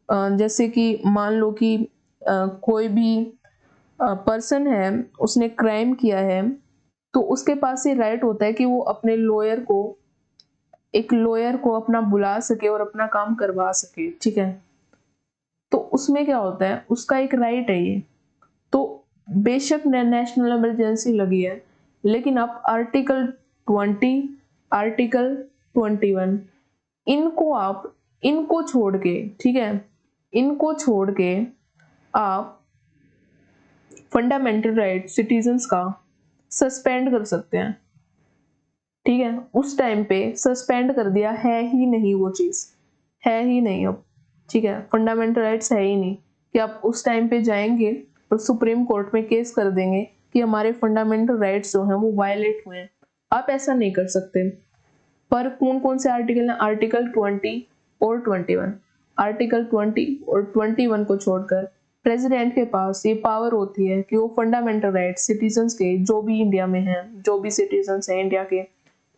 जैसे कि मान लो कि कोई भी पर्सन है, उसने क्राइम किया है, तो उसके पास ये राइट होता है कि वो अपने एक लॉयर को अपना बुला सके और अपना काम करवा सके। ठीक है, तो उसमें क्या होता है, उसका एक राइट है ये। तो बेशक नेशनल इमरजेंसी लगी है, लेकिन आप आर्टिकल 20, आर्टिकल 21 इनको छोड़ के, ठीक है, इनको छोड़ के आप फंडामेंटल राइट सिटीजन्स का सस्पेंड कर सकते हैं। ठीक है, उस टाइम पे सस्पेंड कर दिया, है ही नहीं, वो चीज है ही नहीं अब। ठीक है, फंडामेंटल राइट्स है ही नहीं कि आप उस टाइम पे जाएंगे और सुप्रीम कोर्ट में केस कर देंगे कि हमारे फंडामेंटल राइट्स जो हैं वो वायलेट हुए हैं। आप ऐसा नहीं कर सकते। पर कौन कौन से आर्टिकल हैं, आर्टिकल 20 और 21, आर्टिकल 20 और 21 को छोड़कर प्रेसिडेंट के पास ये पावर होती है कि वो फंडामेंटल राइट्स सिटीजन्स के, जो भी इंडिया में हैं, जो भी सिटीजन्स हैं इंडिया के,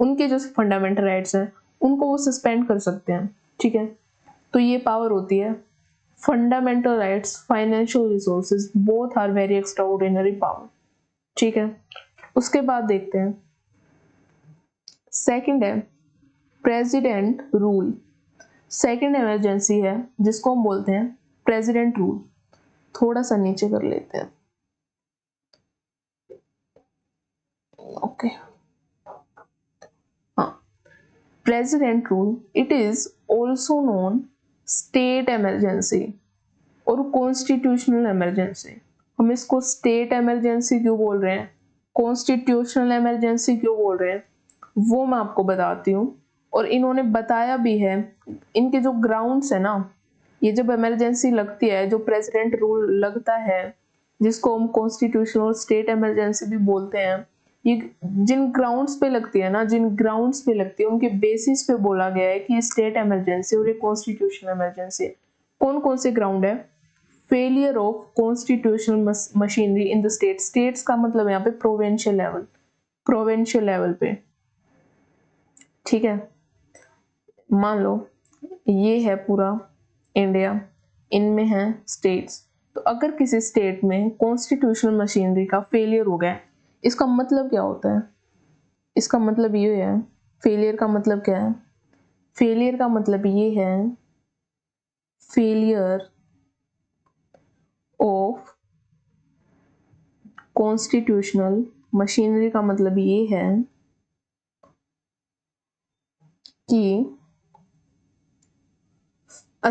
उनके जो फंडामेंटल राइट्स हैं उनको वो सस्पेंड कर सकते हैं। ठीक है, तो ये पावर होती है fundamental rights, financial resources, both are very extraordinary power. ठीक है, उसके बाद देखते हैं सेकंड है प्रेसिडेंट रूल। सेकंड इमरजेंसी है जिसको हम बोलते हैं प्रेसिडेंट रूल। थोड़ा सा नीचे कर लेते हैं, ओके। हाँ, president rule, it is also known state emergency और कॉन्स्टिट्यूशनल इमरजेंसी। हम इसको स्टेट इमरजेंसी क्यों बोल रहे हैं, कॉन्स्टिट्यूशनल इमरजेंसी क्यों बोल रहे हैं, वो मैं आपको बताती हूँ। और इन्होंने बताया भी है, इनके जो ग्राउंड्स है ना, ये जब इमरजेंसी लगती है, जो प्रेसिडेंट रूल लगता है, जिसको हम कॉन्स्टिट्यूशनल और स्टेट इमरजेंसी भी बोलते हैं, ये जिन ग्राउंड्स पे लगती है ना, जिन ग्राउंड्स पे लगती है उनके बेसिस पे बोला गया है कि स्टेट इमरजेंसी और ये कॉन्स्टिट्यूशनल इमरजेंसी। कौन कौन से ग्राउंड है, failure of constitutional machinery in the state. States का मतलब यहाँ पे प्रोविंशियल लेवल, प्रोविंशियल लेवल पे। ठीक है, मान लो ये है पूरा इंडिया, इनमें है स्टेट्स। तो अगर किसी स्टेट में कॉन्स्टिट्यूशनल मशीनरी का फेलियर हो गया, इसका मतलब क्या होता है, इसका मतलब ये है, फेलियर का मतलब क्या है, फेलियर का मतलब ये है, फेलियर ऑफ कॉन्स्टिट्यूशनल मशीनरी का मतलब ये है कि a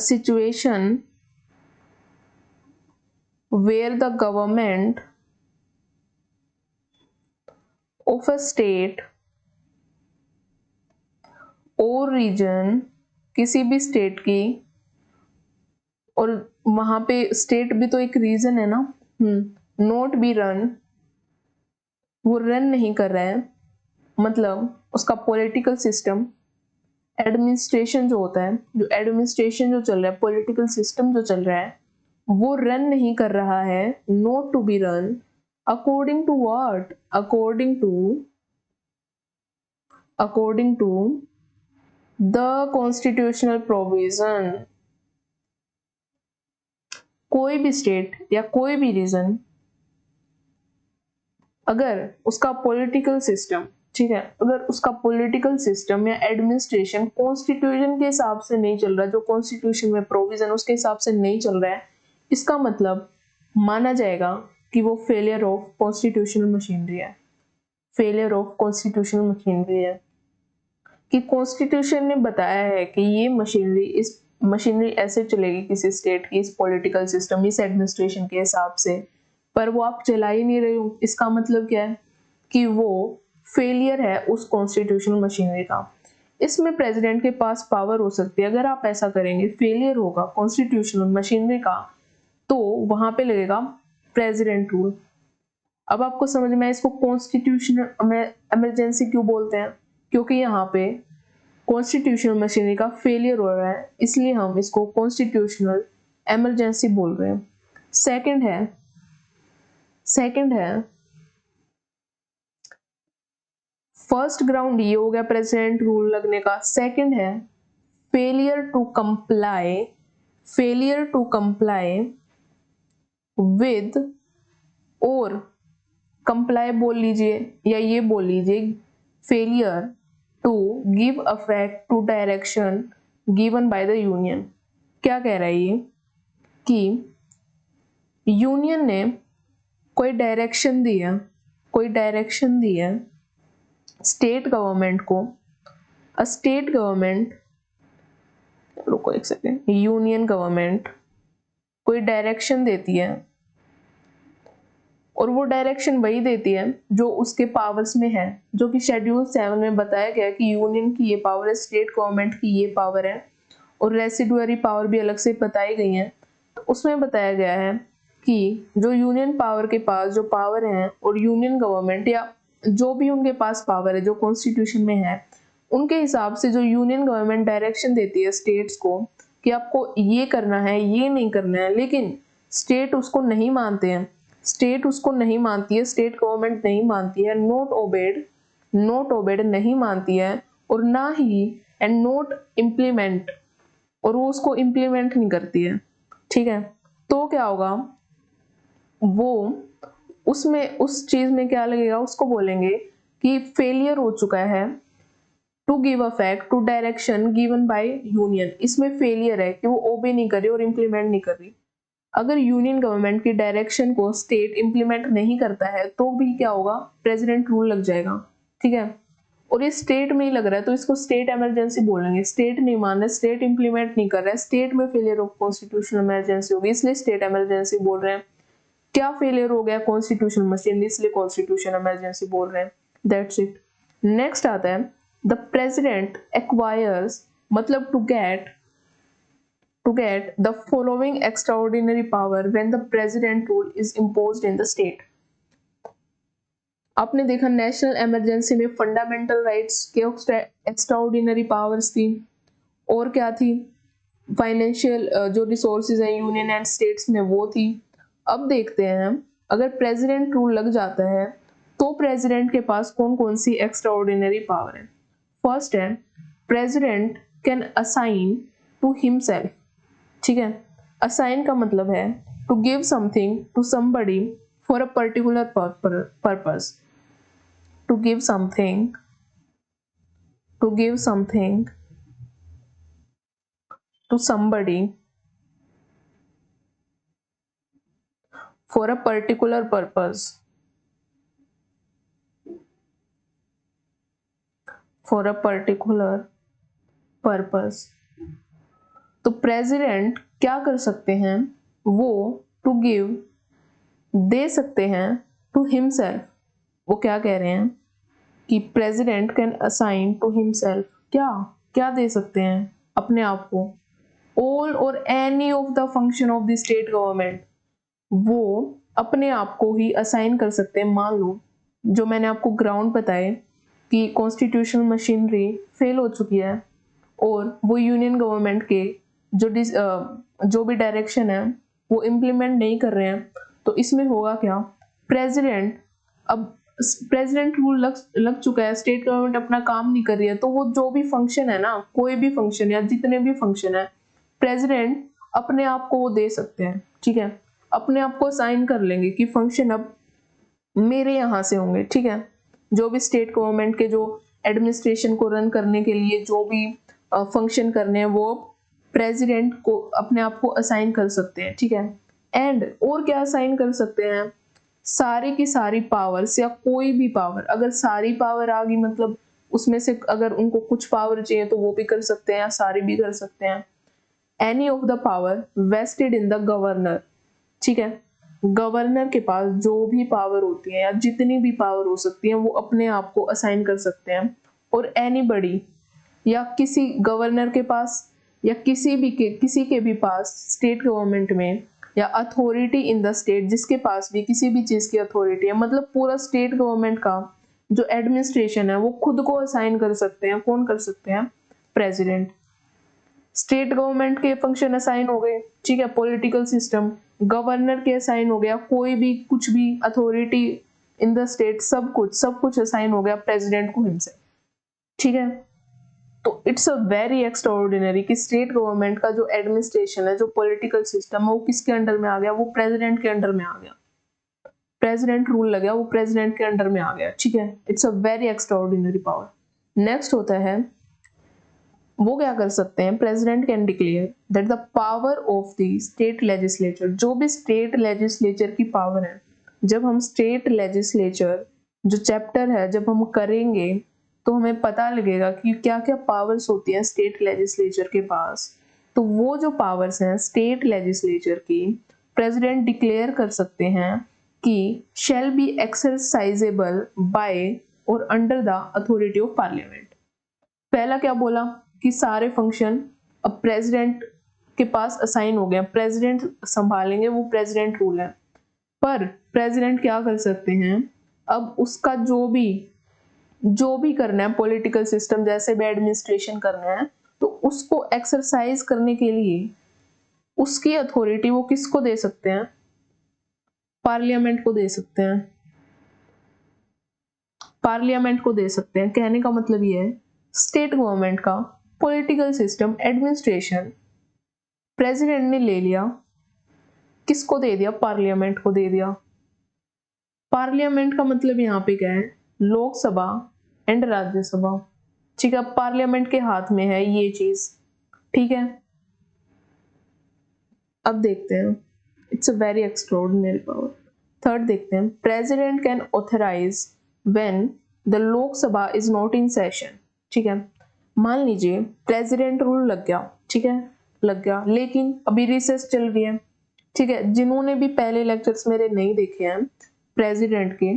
situation where the government of a state और रीजन, किसी भी स्टेट की, और वहां पे स्टेट भी तो एक रीजन है ना, नॉट बी रन, वो रन नहीं कर रहा है, मतलब उसका पॉलिटिकल सिस्टम, एडमिनिस्ट्रेशन जो होता है, जो एडमिनिस्ट्रेशन जो चल रहा है, पॉलिटिकल सिस्टम जो चल रहा है, वो रन नहीं कर रहा है, not to be run according to what, according to the constitutional provision. कोई भी स्टेट या कोई भी रीजन, अगर उसका पॉलिटिकल सिस्टम, ठीक है, अगर उसका पॉलिटिकल सिस्टम या एडमिनिस्ट्रेशन कॉन्स्टिट्यूशन के हिसाब से नहीं चल रहा, जो कॉन्स्टिट्यूशन में प्रोविजन उसके हिसाब से नहीं चल रहा है, इसका मतलब माना जाएगा कि वो फेलियर ऑफ कॉन्स्टिट्यूशनल मशीनरी है, फेलियर ऑफ कॉन्स्टिट्यूशनल मशीनरी है। कि कॉन्स्टिट्यूशन ने बताया है कि ये मशीनरी, इस मशीनरी ऐसे चलेगी किसी स्टेट की, इस पॉलिटिकल सिस्टम, इस एडमिनिस्ट्रेशन के हिसाब से, पर वो आप चला ही नहीं रहे हो, इसका मतलब क्या है कि वो फेलियर है उस कॉन्स्टिट्यूशनल मशीनरी का। इसमें प्रेसिडेंट के पास पावर हो सकती है, अगर आप ऐसा करेंगे, फेलियर होगा कॉन्स्टिट्यूशनल मशीनरी का, तो वहां पे लगेगा प्रेसिडेंट रूल। अब आपको समझ में आया इसको कॉन्स्टिट्यूशनल इमरजेंसी क्यों बोलते हैं, क्योंकि यहाँ पे कॉन्स्टिट्यूशनल मशीनरी का फेलियर हो रहा है, इसलिए हम इसको कॉन्स्टिट्यूशनल इमरजेंसी बोल रहे हैं। सेकंड है फर्स्ट ग्राउंड ये हो गया प्रेसिडेंट रूल लगने का। सेकंड है फेलियर टू कंप्लाई विद, और कंप्लाई बोल लीजिए या ये बोल लीजिए, failure to give affect to direction given by the union. क्या कह रहा है ये कि यूनियन ने कोई डायरेक्शन दिया स्टेट गवर्नमेंट को, स्टेट गवर्नमेंट, रुको एक सेकेंड, यूनियन गवर्नमेंट कोई डायरेक्शन देती है, और वो डायरेक्शन वही देती है जो उसके पावर्स में है, जो कि शेड्यूल 7 में बताया गया है कि यूनियन की ये पावर है, स्टेट गवर्नमेंट की ये पावर है, और रेसिडुअरी पावर भी अलग से बताई गई है। तो उसमें बताया गया है कि जो यूनियन पावर के पास जो पावर है, और यूनियन गवर्नमेंट या जो भी उनके पास पावर है जो कॉन्स्टिट्यूशन में है, उनके हिसाब से जो यूनियन गवर्नमेंट डायरेक्शन देती है स्टेट्स को कि आपको ये करना है, ये नहीं करना है, लेकिन स्टेट उसको नहीं मानते हैं, स्टेट उसको नहीं मानती है, स्टेट गवर्नमेंट नहीं मानती है, नॉट ओबेड नहीं मानती है, और ना ही एंड नोट इम्प्लीमेंट, और वो उसको इम्प्लीमेंट नहीं करती है, ठीक है, तो क्या होगा, वो उसमें उस चीज में क्या लगेगा, उसको बोलेंगे कि फेलियर हो चुका है to give affect to direction given by union. इसमें फेलियर है कि वो ओबे नहीं कर रही और इम्प्लीमेंट नहीं कर रही। अगर यूनियन गवर्नमेंट की डायरेक्शन को स्टेट इम्प्लीमेंट नहीं करता है तो भी क्या होगा, प्रेसिडेंट रूल लग जाएगा, ठीक है। और ये स्टेट में ही लग रहा है तो इसको स्टेट इमरजेंसी बोलेंगे। स्टेट नहीं मान रहा, स्टेट इंप्लीमेंट नहीं कर रहा है, स्टेट में फेलियर ऑफ कॉन्स्टिट्यूशनल इमरजेंसी होगी, इसलिए स्टेट इमरजेंसी बोल रहे हैं। क्या फेलियर हो गया, कॉन्स्टिट्यूशन मशीन, इसलिए कॉन्स्टिट्यूशन इमरजेंसी बोल रहे हैं। That's it. नेक्स्ट आता है द प्रेसिडेंट एक्वायर्स, मतलब to get the following extraordinary power when the president rule is imposed in the state। आपने देखा नेशनल इमरजेंसी में फंडामेंटल राइट्स के एक्स्ट्राऑर्डिनरी पावर्स थी, और क्या थी, फाइनेंशियल जो रिसोर्सेज हैं यूनियन एंड स्टेट्स में वो थी। अब देखते हैं अगर प्रेसिडेंट रूल लग जाता है तो प्रेसिडेंट के पास कौन कौन सी एक्स्ट्राऑर्डिनरी पावर है। फर्स्ट है president can assign to himself, ठीक है। असाइन का मतलब है to give something to somebody for a particular purpose, to give something to somebody for a particular purpose, तो प्रेसिडेंट क्या कर सकते हैं, वो टू गिव दे सकते हैं टू हिमसेल्फ। वो क्या कह रहे हैं कि president can assign to himself, क्या क्या दे सकते हैं अपने आप को, ऑल और any of the function of the state government, वो अपने आप को ही असाइन कर सकते हैं। मान लो जो मैंने आपको ग्राउंड बताए कि कॉन्स्टिट्यूशनल मशीनरी फेल हो चुकी है और वो यूनियन गवर्नमेंट के जो भी डायरेक्शन है वो इम्प्लीमेंट नहीं कर रहे हैं, तो इसमें होगा क्या, प्रेसिडेंट, अब प्रेसिडेंट रूल लग चुका है, स्टेट गवर्नमेंट अपना काम नहीं कर रही है, तो वो जो भी फंक्शन है ना, कोई भी फंक्शन या जितने भी फंक्शन है, प्रेसिडेंट अपने आप को वो दे सकते हैं, ठीक है। अपने आप को साइन कर लेंगे कि फंक्शन अब मेरे यहाँ से होंगे, ठीक है। जो भी स्टेट गवर्नमेंट के जो एडमिनिस्ट्रेशन को रन करने के लिए जो भी फंक्शन करने हैं वो प्रेसिडेंट को अपने आप को असाइन कर सकते हैं, ठीक है। एंड और क्या असाइन कर सकते हैं, सारी की सारी पावर्स या कोई भी पावर, अगर सारी पावर आ गई मतलब उसमें से अगर उनको कुछ पावर चाहिए तो वो भी कर सकते हैं या सारी भी कर सकते हैं। Any of the power vested in the governor, ठीक है। गवर्नर के पास जो भी पावर होती है या जितनी भी पावर हो सकती है वो अपने आप को असाइन कर सकते हैं। और एनीबडी, या किसी गवर्नर के पास या किसी के भी पास स्टेट गवर्नमेंट में, या अथॉरिटी इन द स्टेट, जिसके पास भी किसी भी चीज की अथॉरिटी है, मतलब पूरा स्टेट गवर्नमेंट का जो एडमिनिस्ट्रेशन है वो खुद को असाइन कर सकते हैं। कौन कर सकते हैं, प्रेसिडेंट। स्टेट गवर्नमेंट के फंक्शन असाइन हो गए, ठीक है, पॉलिटिकल सिस्टम, गवर्नर के असाइन हो गया, कोई भी कुछ भी अथॉरिटी इन द स्टेट, सब कुछ असाइन हो गया प्रेसिडेंट को हिमसेल्फ, ठीक है। तो इट्स अ वेरी एक्स्ट्राऑर्डिनरी कि स्टेट गवर्नमेंट का जो एडमिनिस्ट्रेशन है, जो पॉलिटिकल सिस्टम है, वो किसके अंडर में आ गया, वो प्रेसिडेंट के अंडर में आ गया। प्रेसिडेंट रूल लग गया, वो प्रेसिडेंट के अंडर में आ गया, ठीक है। It's a very extraordinary power. Next होता है, वो क्या कर सकते हैं, president can declare that the power of the state legislature, जो भी स्टेट लेजिस्लेचर की पावर है, जब हम स्टेट लेजिस्लेचर जो चैप्टर है जब हम करेंगे तो हमें पता लगेगा कि क्या क्या पावर्स होती हैं स्टेट लेजिस्लेचर के पास। तो वो जो पावर्स हैं स्टेट लेजिस्लेचर की, प्रेसिडेंट डिक्लेयर कर सकते हैं कि शैल बी एक्सरसाइजेबल बाय और under the authority of parliament. पहला क्या बोला कि सारे फंक्शन अब प्रेसिडेंट के पास असाइन हो गया, प्रेसिडेंट संभालेंगे, वो प्रेसिडेंट रूल है। पर प्रेसिडेंट क्या कर सकते हैं, अब उसका जो भी करना है, पॉलिटिकल सिस्टम जैसे भी एडमिनिस्ट्रेशन करना है, तो उसको एक्सरसाइज करने के लिए उसकी अथॉरिटी वो किसको दे सकते हैं, पार्लियामेंट को दे सकते हैं। पार्लियामेंट को दे सकते हैं। कहने का मतलब ये है स्टेट गवर्नमेंट का पॉलिटिकल सिस्टम एडमिनिस्ट्रेशन प्रेसिडेंट ने ले लिया, किसको दे दिया? पार्लियामेंट को दे दिया। पार्लियामेंट का मतलब यहाँ पे क्या है? लोकसभा एंड राज्यसभा। ठीक है, पार्लियामेंट के हाथ में है ये चीज। ठीक है, अब देखते हैं, it's a very extraordinary power. Third देखते हैं, president can authorise when the Lok Sabha is not in session. ठीक है, मान लीजिए प्रेसिडेंट रूल लग गया, ठीक है, लग गया, लेकिन अभी रिसेस चल रही है। ठीक है, जिन्होंने भी पहले लेक्चर्स मेरे नहीं देखे हैं प्रेसिडेंट के,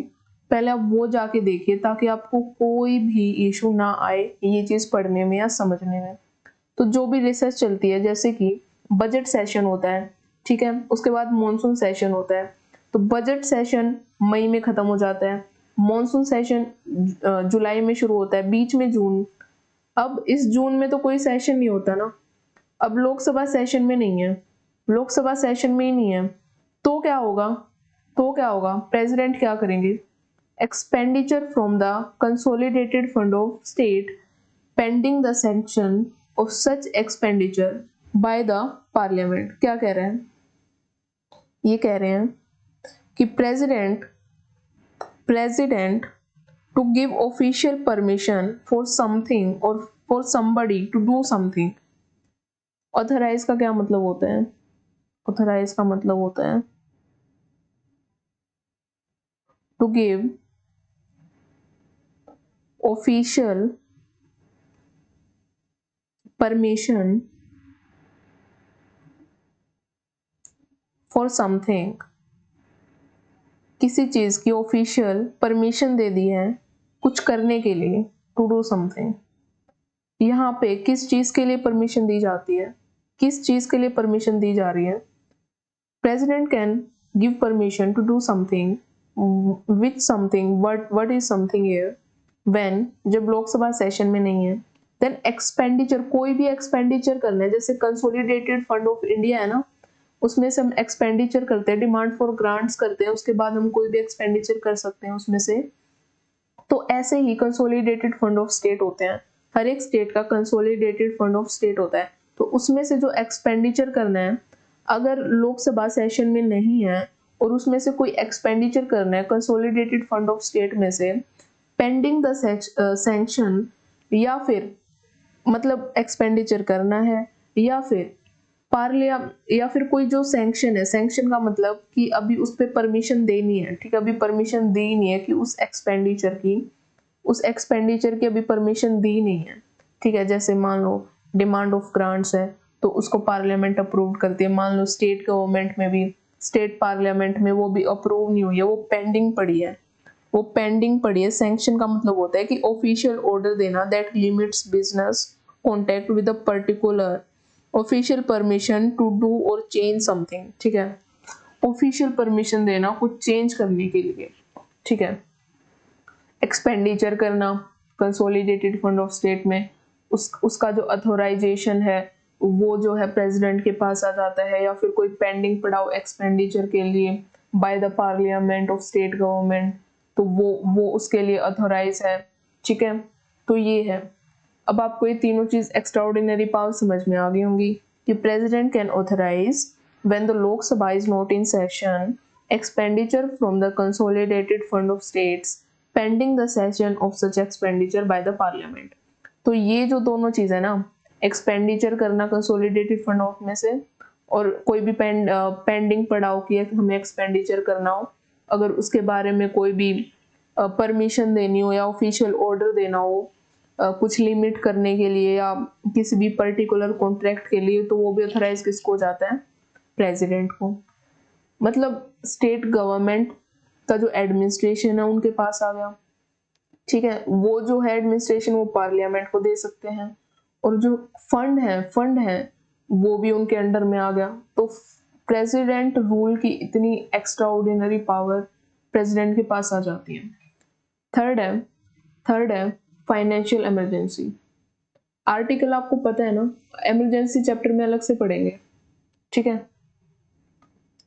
पहले आप वो जाके देखिए ताकि आपको कोई भी इशू ना आए ये चीज पढ़ने में या समझने में। तो जो भी रिसर्च चलती है, जैसे कि बजट सेशन होता है, ठीक है, उसके बाद मॉनसून सेशन होता है। तो बजट सेशन मई में खत्म हो जाता है, मॉनसून सेशन जुलाई में शुरू होता है, बीच में जून। अब इस जून में तो कोई सेशन नहीं होता ना, अब लोकसभा सेशन में नहीं है, लोकसभा सेशन में ही नहीं है, तो क्या होगा? तो क्या होगा? प्रेसिडेंट क्या करेंगे? Expenditure from the consolidated fund of state pending the sanction of such expenditure by the parliament. क्या कह रहे हैं? ये कह रहे हैं कि president to give official permission for something और for somebody to do something. Authorise का क्या मतलब होता है? ऑथराइज का मतलब होता है to give official permission for something. किसी चीज की ऑफिशियल परमिशन दे दी है कुछ करने के लिए, टू डू समथिंग। यहाँ पे किस चीज के लिए परमिशन दी जाती है? किस चीज के लिए परमिशन दी जा रही है? President can give permission to do something which something, what is something here, when, जब लोकसभा सेशन में नहीं है। देन एक्सपेंडिचर, कोई भी एक्सपेंडिचर करना है, जैसे कंसोलिडेटेड फंड ऑफ इंडिया है ना, उसमें से हम एक्सपेंडिचर करते हैं, डिमांड फॉर ग्रांट्स करते हैं, उसके बाद हम कोई भी एक्सपेंडिचर कर सकते हैं उसमें से। तो ऐसे ही कंसोलिडेटेड फंड ऑफ स्टेट होते हैं, हर एक स्टेट का कंसोलिडेटेड फंड ऑफ स्टेट होता है। तो उसमें से जो एक्सपेंडिचर करना है, अगर लोकसभा सेशन में नहीं है और उसमें से कोई एक्सपेंडिचर करना है कंसोलिडेटेड फंड ऑफ स्टेट में से, पेंडिंग द सैंक्शन, या फिर मतलब एक्सपेंडिचर करना है, या फिर पार्लिया, या फिर कोई जो सैंक्शन है, सैंक्शन का मतलब कि अभी उस पर परमिशन देनी है, ठीक है, अभी परमिशन दी नहीं है कि उस एक्सपेंडिचर की अभी परमिशन दी नहीं है। ठीक है, जैसे मान लो डिमांड ऑफ ग्रांट्स है तो उसको पार्लियामेंट अप्रूव करती है, मान लो स्टेट गवर्नमेंट में भी, स्टेट पार्लियामेंट में वो भी अप्रूव नहीं हुई है, वो पेंडिंग पड़ी है, वो पेंडिंग पड़ी है। सैंक्शन का मतलब होता है कि ऑफिशियल ऑर्डर देना that limits business contact with a particular, official permission to do और चेंज समथिंग। ठीक है, ऑफिशियल परमिशन देना कुछ चेंज करने के लिए। ठीक है, एक्सपेंडिचर करना कंसोलिडेटेड फंड ऑफ स्टेट में, उसका जो अथोराइजेशन है वो जो है प्रेसिडेंट के पास आ जाता है, या फिर कोई पेंडिंग पड़ा हो एक्सपेंडिचर के लिए bye the parliament of state government, तो वो उसके लिए अथोराइज है। ठीक है, तो ये है। अब आपको ये तीनों चीज एक्स्ट्राऑर्डिनरी पावर समझ में आ गई होंगी कि president can authorise when the Lok Sabha is not in session expenditure from the consolidated fund of states pending the session of such expenditure by the parliament. तो ये जो दोनों चीज है ना, एक्सपेंडिचर करना कंसोलिडेटेड फंड ऑफ में से, और कोई भी पेंडिंग पड़ा हो कि हमें एक्सपेंडिचर करना हो, अगर उसके बारे में कोई भी परमिशन देनी हो या ऑफिशियल ऑर्डर देना हो कुछ लिमिट करने के लिए या किसी भी पर्टिकुलर कॉन्ट्रैक्ट के लिए, तो वो भी ऑथराइज किसको हो जाता है? प्रेसिडेंट को। मतलब स्टेट गवर्नमेंट का जो एडमिनिस्ट्रेशन है उनके पास आ गया। ठीक है, वो जो है एडमिनिस्ट्रेशन वो पार्लियामेंट को दे सकते हैं, और जो फंड है वो भी उनके अंडर में आ गया। तो प्रेसिडेंट रूल की इतनी एक्स्ट्राऑर्डिनरी पावर प्रेसिडेंट के पास आ जाती है। थर्ड है फाइनेंशियल इमरजेंसी। आर्टिकल आपको पता है ना, इमरजेंसी चैप्टर में अलग से पढ़ेंगे। ठीक है,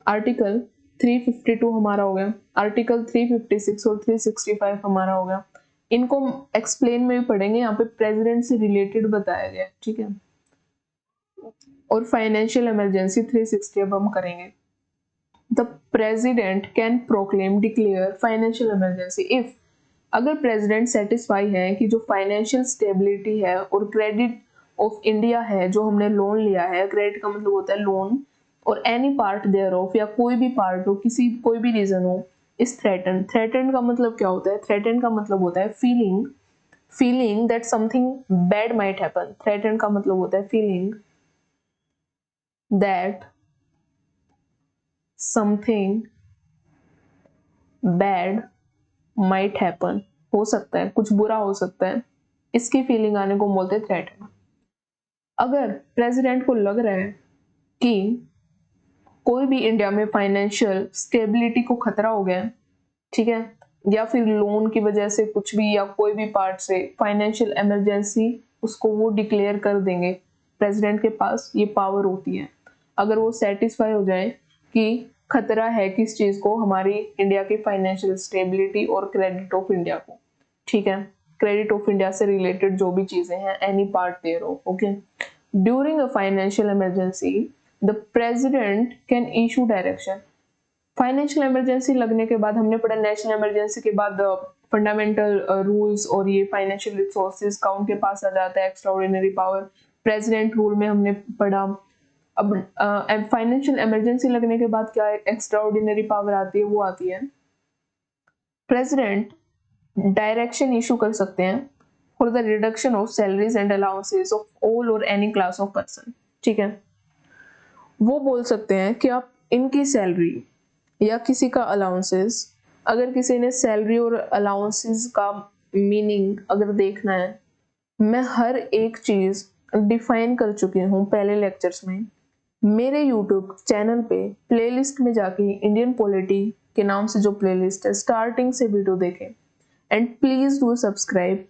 आर्टिकल 352 हमारा हो गया, आर्टिकल 356 और 365 हमारा हो गया। इनको एक्सप्लेन में भी पढ़ेंगे, यहाँ पे प्रेसिडेंट से रिलेटेड बताया गया है, ठीक है। और फाइनेंशियल इमरजेंसी 360 अब हम करेंगे। The president can proclaim declare financial emergency if, अगर प्रेसिडेंट सेटिस्फाई है कि जो फाइनेंशियल स्टेबिलिटी है और क्रेडिट ऑफ इंडिया है, जो हमने लोन लिया है, क्रेडिट का मतलब होता है लोन, और एनी पार्ट देयर ऑफ, या कोई भी पार्ट हो, किसी कोई भी रीजन हो, इस थ्रेटन, थ्रेटन का मतलब क्या होता है, थ्रेटन का मतलब होता है feeling that something bad might happen. Threaten का मतलब होता है feeling that something bad might happen, हो सकता है कुछ बुरा हो सकता है, इसकी फीलिंग आने को बोलते हैं थ्रेटन। अगर प्रेसिडेंट को लग रहा है कि कोई भी इंडिया में फाइनेंशियल स्टेबिलिटी को खतरा हो गया है, ठीक है, या फिर लोन की वजह से कुछ भी, या कोई भी पार्ट से फाइनेंशियल इमरजेंसी, उसको वो डिक्लेयर कर देंगे। प्रेसिडेंट के पास ये पावर होती है। अगर वो सेटिस्फाई हो जाए कि खतरा है किस चीज को, हमारी इंडिया की फाइनेंशियल स्टेबिलिटी और क्रेडिट ऑफ इंडिया को, ठीक है, क्रेडिट ऑफ इंडिया से रिलेटेड जो भी चीजें हैं, any part thereof, okay. During a financial emergency the president can issue direction. Financial emergency लगने के बाद, हमने पढ़ा नेशनल इमरजेंसी के बाद फंडामेंटल रूल्स और ये फाइनेंशियल रिसोर्सेज का उनके पास आ जाता है extra ordinary power. President rule में हमने पढ़ा। अब फाइनेंशियल इमरजेंसी लगने के बाद क्या एक्स्ट्रा ऑर्डिनरी पावर आती है, वो आती है प्रेसिडेंट डायरेक्शन इशू कर सकते हैं for the reduction of salaries and allowances of all और एनी क्लास ऑफ पर्सन, ठीक है। वो बोल सकते हैं कि आप इनकी सैलरी या किसी का अलाउंसेस, अगर किसी ने सैलरी और अलाउंसेस का मीनिंग अगर देखना है, मैं हर एक चीज डिफाइन कर चुकी हूँ पहले लेक्चर्स में। मेरे यूट्यूब चैनल पे प्लेलिस्ट में जाके इंडियन पॉलिटी के नाम से जो प्लेलिस्ट है, स्टार्टिंग से वीडियो देखें एंड प्लीज डू सब्सक्राइब,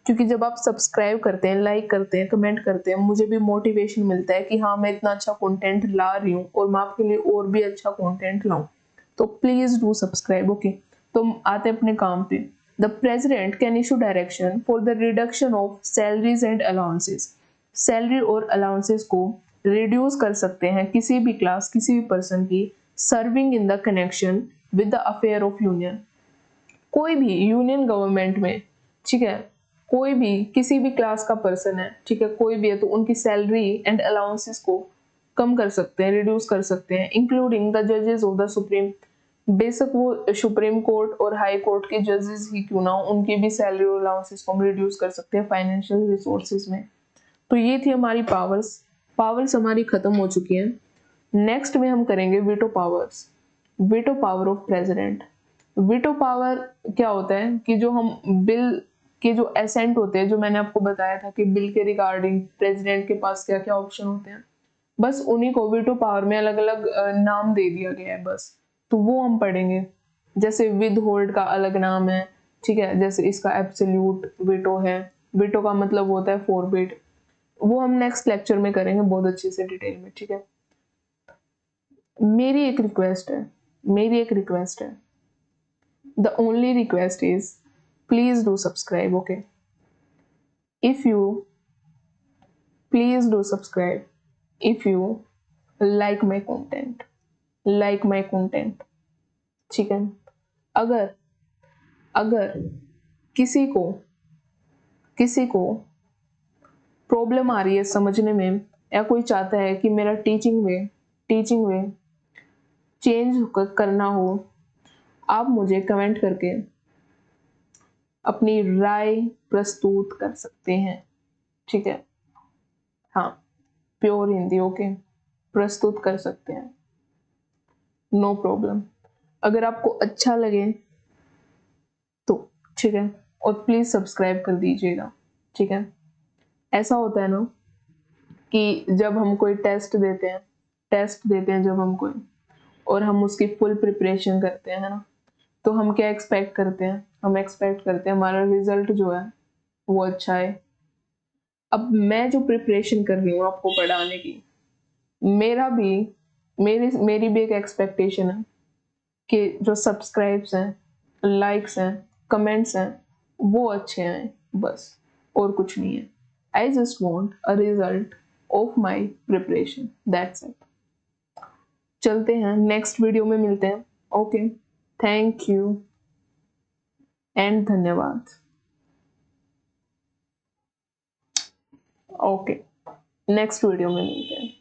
क्योंकि जब आप सब्सक्राइब करते हैं, लाइक करते हैं, कमेंट करते हैं, मुझे भी मोटिवेशन मिलता है कि हाँ मैं इतना अच्छा कंटेंट ला रही हूँ और मैं आपके लिए और भी अच्छा कंटेंट लाऊं। तो प्लीज डू सब्सक्राइब, ओके। तो आते अपने काम पे। The president can issue direction for the reduction of salaries and allowances. Salary और अलाउंसेस को रिड्यूस कर सकते हैं किसी भी क्लास, किसी भी पर्सन की, serving in the connection with the affair of union. कोई भी यूनियन गवर्नमेंट में, ठीक है, कोई भी किसी भी क्लास का पर्सन है, ठीक है, कोई भी है, तो उनकी सैलरी एंड अलाउंसेस को कम कर सकते हैं, रिड्यूस कर सकते हैं, इंक्लूडिंग द जजेस ऑफ द सुप्रीम। बेशक वो सुप्रीम कोर्ट और हाई कोर्ट के जजेस ही क्यों ना हो, उनकी भी सैलरी और अलाउंसेस को हम रिड्यूस कर सकते हैं फाइनेंशियल रिसोर्सेज में। तो ये थी हमारी पावर्स। पावर्स हमारी खत्म हो चुकी है। नेक्स्ट में हम करेंगे veto powers. Veto power of president. Veto power क्या होता है कि जो हम बिल के जो एसेंट होते हैं, जो मैंने आपको बताया था कि बिल के रिगार्डिंग प्रेसिडेंट के पास क्या क्या ऑप्शन होते हैं, बस उन्हीं को वीटो पावर में अलग अलग नाम दे दिया गया है बस। तो वो हम पढ़ेंगे। जैसे विद होल्ड का अलग नाम है, ठीक है, जैसे इसका एब्सोल्यूट वीटो है, वीटो का मतलब होता है फॉरबिड। वो हम नेक्स्ट लेक्चर में करेंगे बहुत अच्छे से डिटेल में, ठीक है। मेरी एक रिक्वेस्ट है, मेरी एक रिक्वेस्ट है, the only request is please do subscribe, okay? If you please do subscribe if you like my content, like my content, ठीक है। अगर अगर किसी को प्रॉब्लम आ रही है समझने में, या कोई चाहता है कि मेरा टीचिंग वे चेंज करना हो, आप मुझे कमेंट करके अपनी राय प्रस्तुत कर सकते हैं, ठीक है। हाँ, प्योर हिंदी, ओके, प्रस्तुत कर सकते हैं, नो प्रॉब्लम। अगर आपको अच्छा लगे तो ठीक है, और प्लीज सब्सक्राइब कर दीजिएगा, ठीक है। ऐसा होता है ना कि जब हम कोई टेस्ट देते हैं जब हम कोई, और हम उसकी फुल प्रिपरेशन करते हैं, है ना, तो हम क्या एक्सपेक्ट करते हैं, हम एक्सपेक्ट करते हैं हमारा रिजल्ट जो है वो अच्छा है। अब मैं जो प्रिपरेशन कर रही हूँ आपको पढ़ाने की, मेरी भी एक एक्सपेक्टेशन है कि जो सब्सक्राइब्स हैं, लाइक्स हैं, कमेंट्स हैं, वो अच्छे आए, बस, और कुछ नहीं है। I just want a result of my preparation, that's it. चलते हैं, नेक्स्ट वीडियो में मिलते हैं। ओके, थैंक यू एंड धन्यवाद। ओके, नेक्स्ट वीडियो में मिलते हैं।